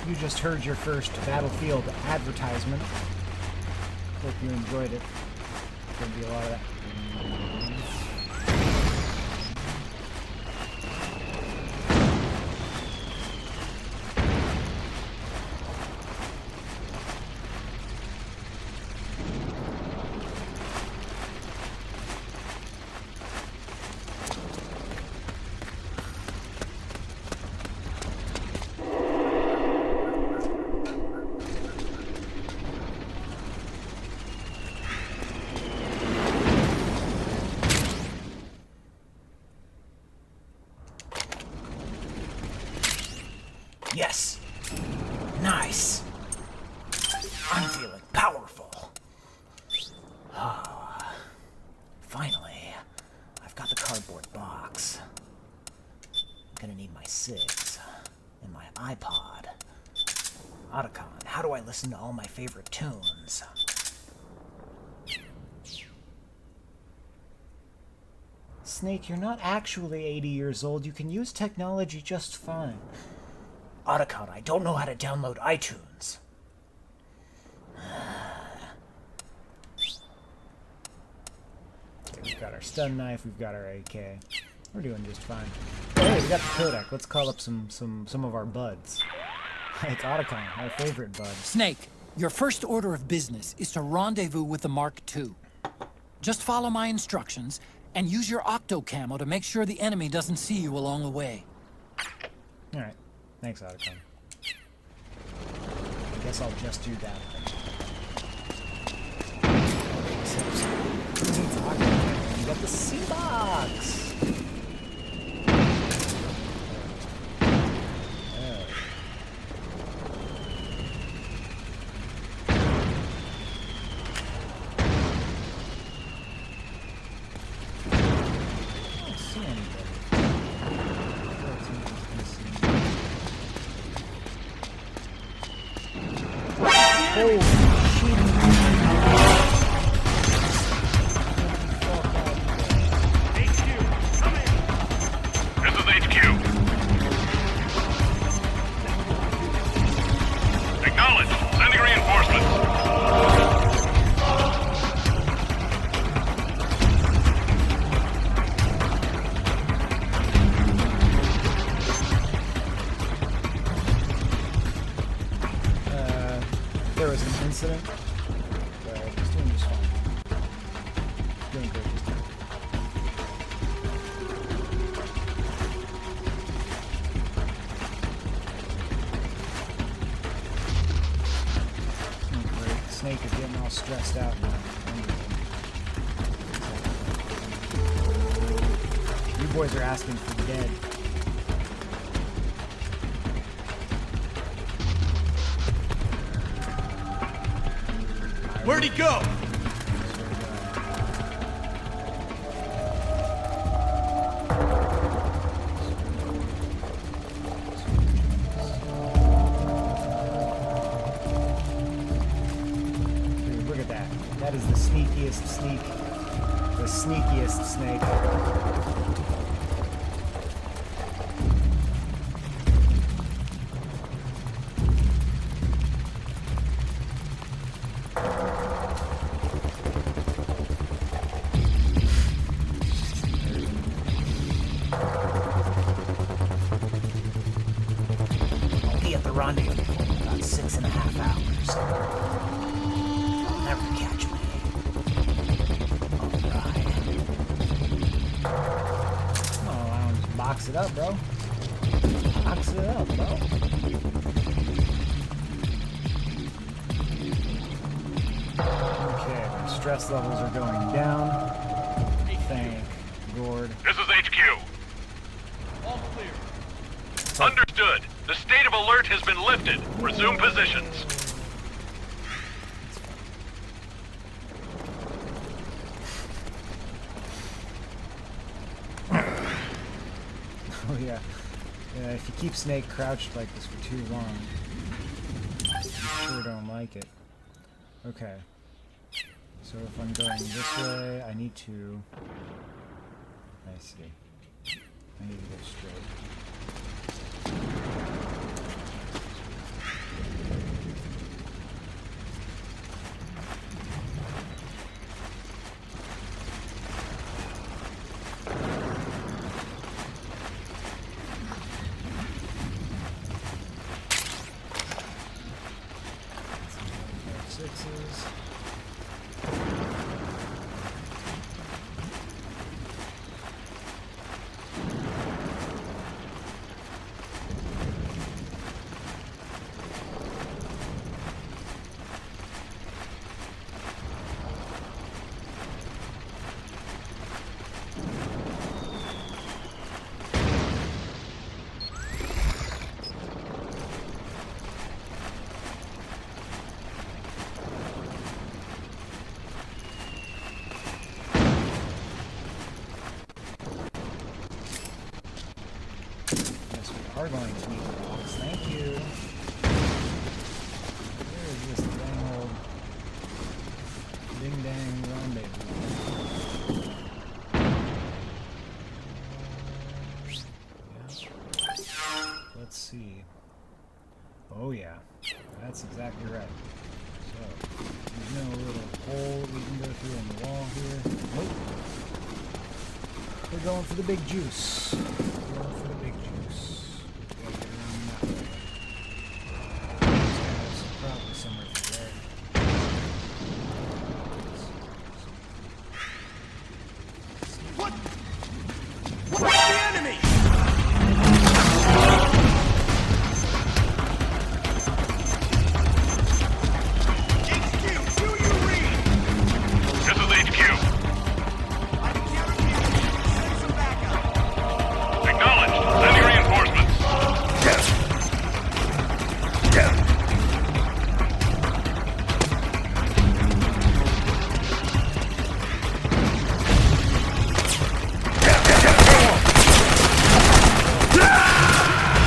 You just heard your first Battlefield advertisement. Hope you enjoyed it. There's going to be a lot of that. Yes! Nice! I'm feeling powerful. Ah, finally, I've got the cardboard box. I'm gonna need my SIGs and my iPod. Otacon, how do I listen to all my favorite tunes? Snake, you're not actually 80 years old. You can use technology just fine. Otacon, I don't know how to download iTunes. Okay, we've got our stun knife, we've got our AK. We're doing just fine. Oh, hey, we got the Kodak. Let's call up some of our buds. It's Otacon, our favorite bud. Snake, your first order of business is to rendezvous with the Mark II. Just follow my instructions and use your octo camo to make sure the enemy doesn't see you along the way. Alright. Thanks, Otacon. I guess I'll just do that. Who needs Otacon? You got the C-Box! There was an incident, but it's doing just fine. Doing great this time. Oh, great. Snake is getting all stressed out now. You boys are asking for dead. Where'd he go? Dude, look at that. That is the sneakiest sneak. The sneakiest snake. Rendezvous in about 6.5 hours. They'll never catch me. Alright. Oh, I'll just box it up, bro. Box it up, bro. Okay, my stress levels are going down. Thank Gord. This is HQ. All clear. Understood. The state of alert has been lifted. Resume positions. Oh yeah. If you keep Snake crouched like this for too long, I sure don't like it. Okay. So if I'm going this way, I need to... I see. I need to go straight. boxes. Are going to need the box. Thank you. Where is this dang old ding dang rendezvous? Yeah. Let's see. Oh yeah, that's exactly right. So there's no little hole we can go through in the wall here. Nope. We're going for the big juice. We're going for the big juice. Probably somewhere through there. What? What's the enemy? HQ, do you read? This is HQ. Send some backup. Acknowledged. Sending reinforcements.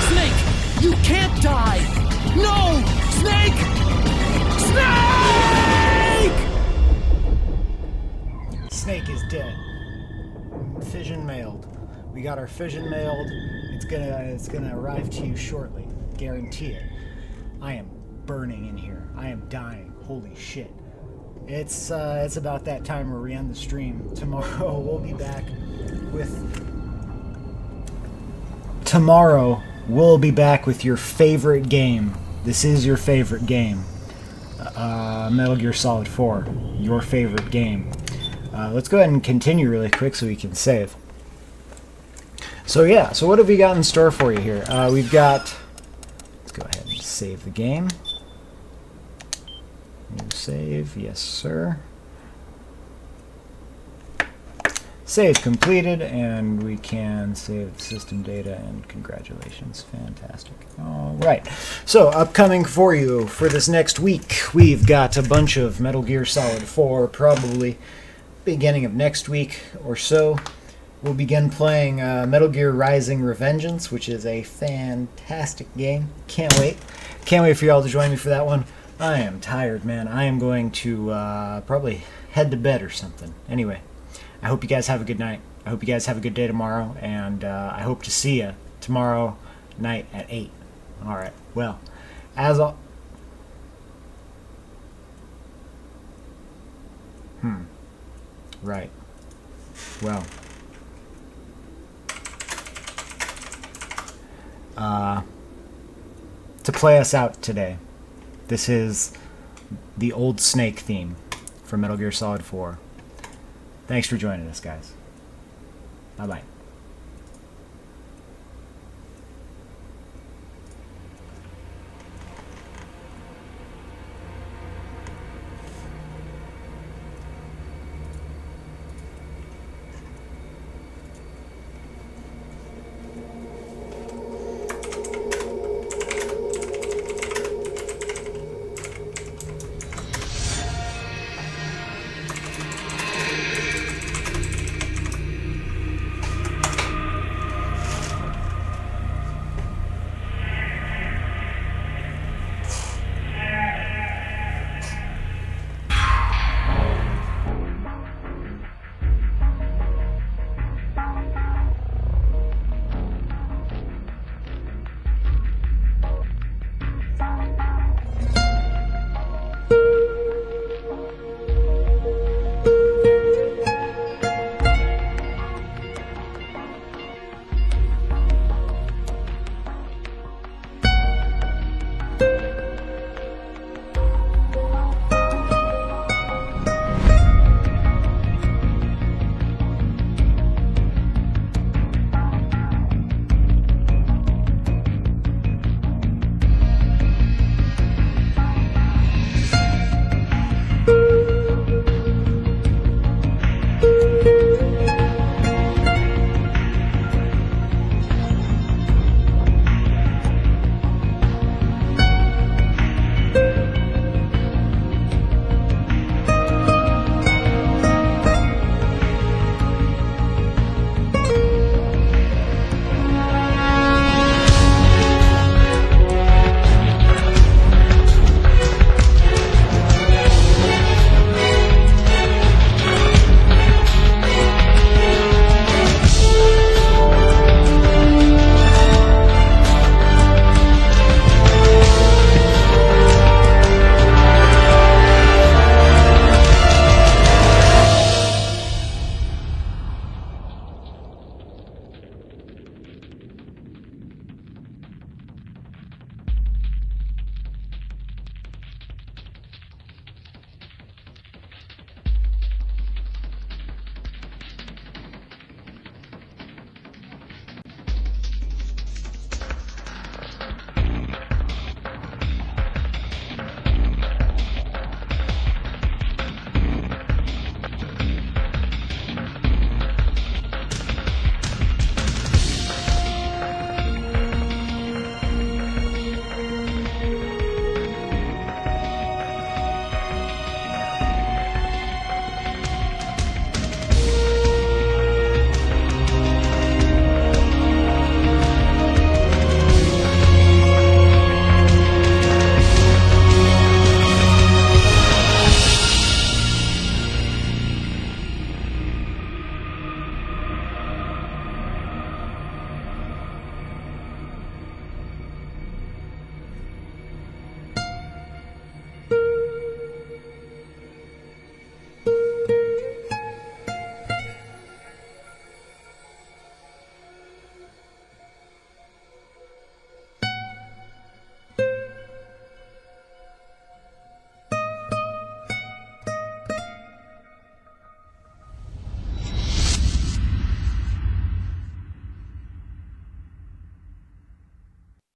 Snake! You can't die! No! Snake! Snake! Snake is dead. Fission mailed. We got our fission mailed. It's gonna arrive to you shortly. Guarantee it. I am burning in here. I am dying. Holy shit. It's about that time where we end the stream. Tomorrow we'll be back with your favorite game. This is your favorite game. Metal Gear Solid 4. Your favorite game. Let's go ahead and continue really quick so we can save. So yeah, so what have we got in store for you here? We've got... Let's go ahead and save the game. New save, yes sir. Save completed, and we can save the system data, and congratulations, fantastic. Alright, so upcoming for you for this next week, we've got a bunch of Metal Gear Solid 4, probably beginning of next week or so. We'll begin playing Metal Gear Rising: Revengeance, which is a fantastic game. Can't wait. Can't wait for y'all to join me for that one. I am tired, man. I am going to probably head to bed or something. Anyway, I hope you guys have a good night. I hope you guys have a good day tomorrow, and I hope to see you tomorrow night at 8. Alright, well, as all... Right. Well... to play us out today, this is the Old Snake theme from Metal Gear Solid 4. Thanks for joining us, guys. Bye-bye.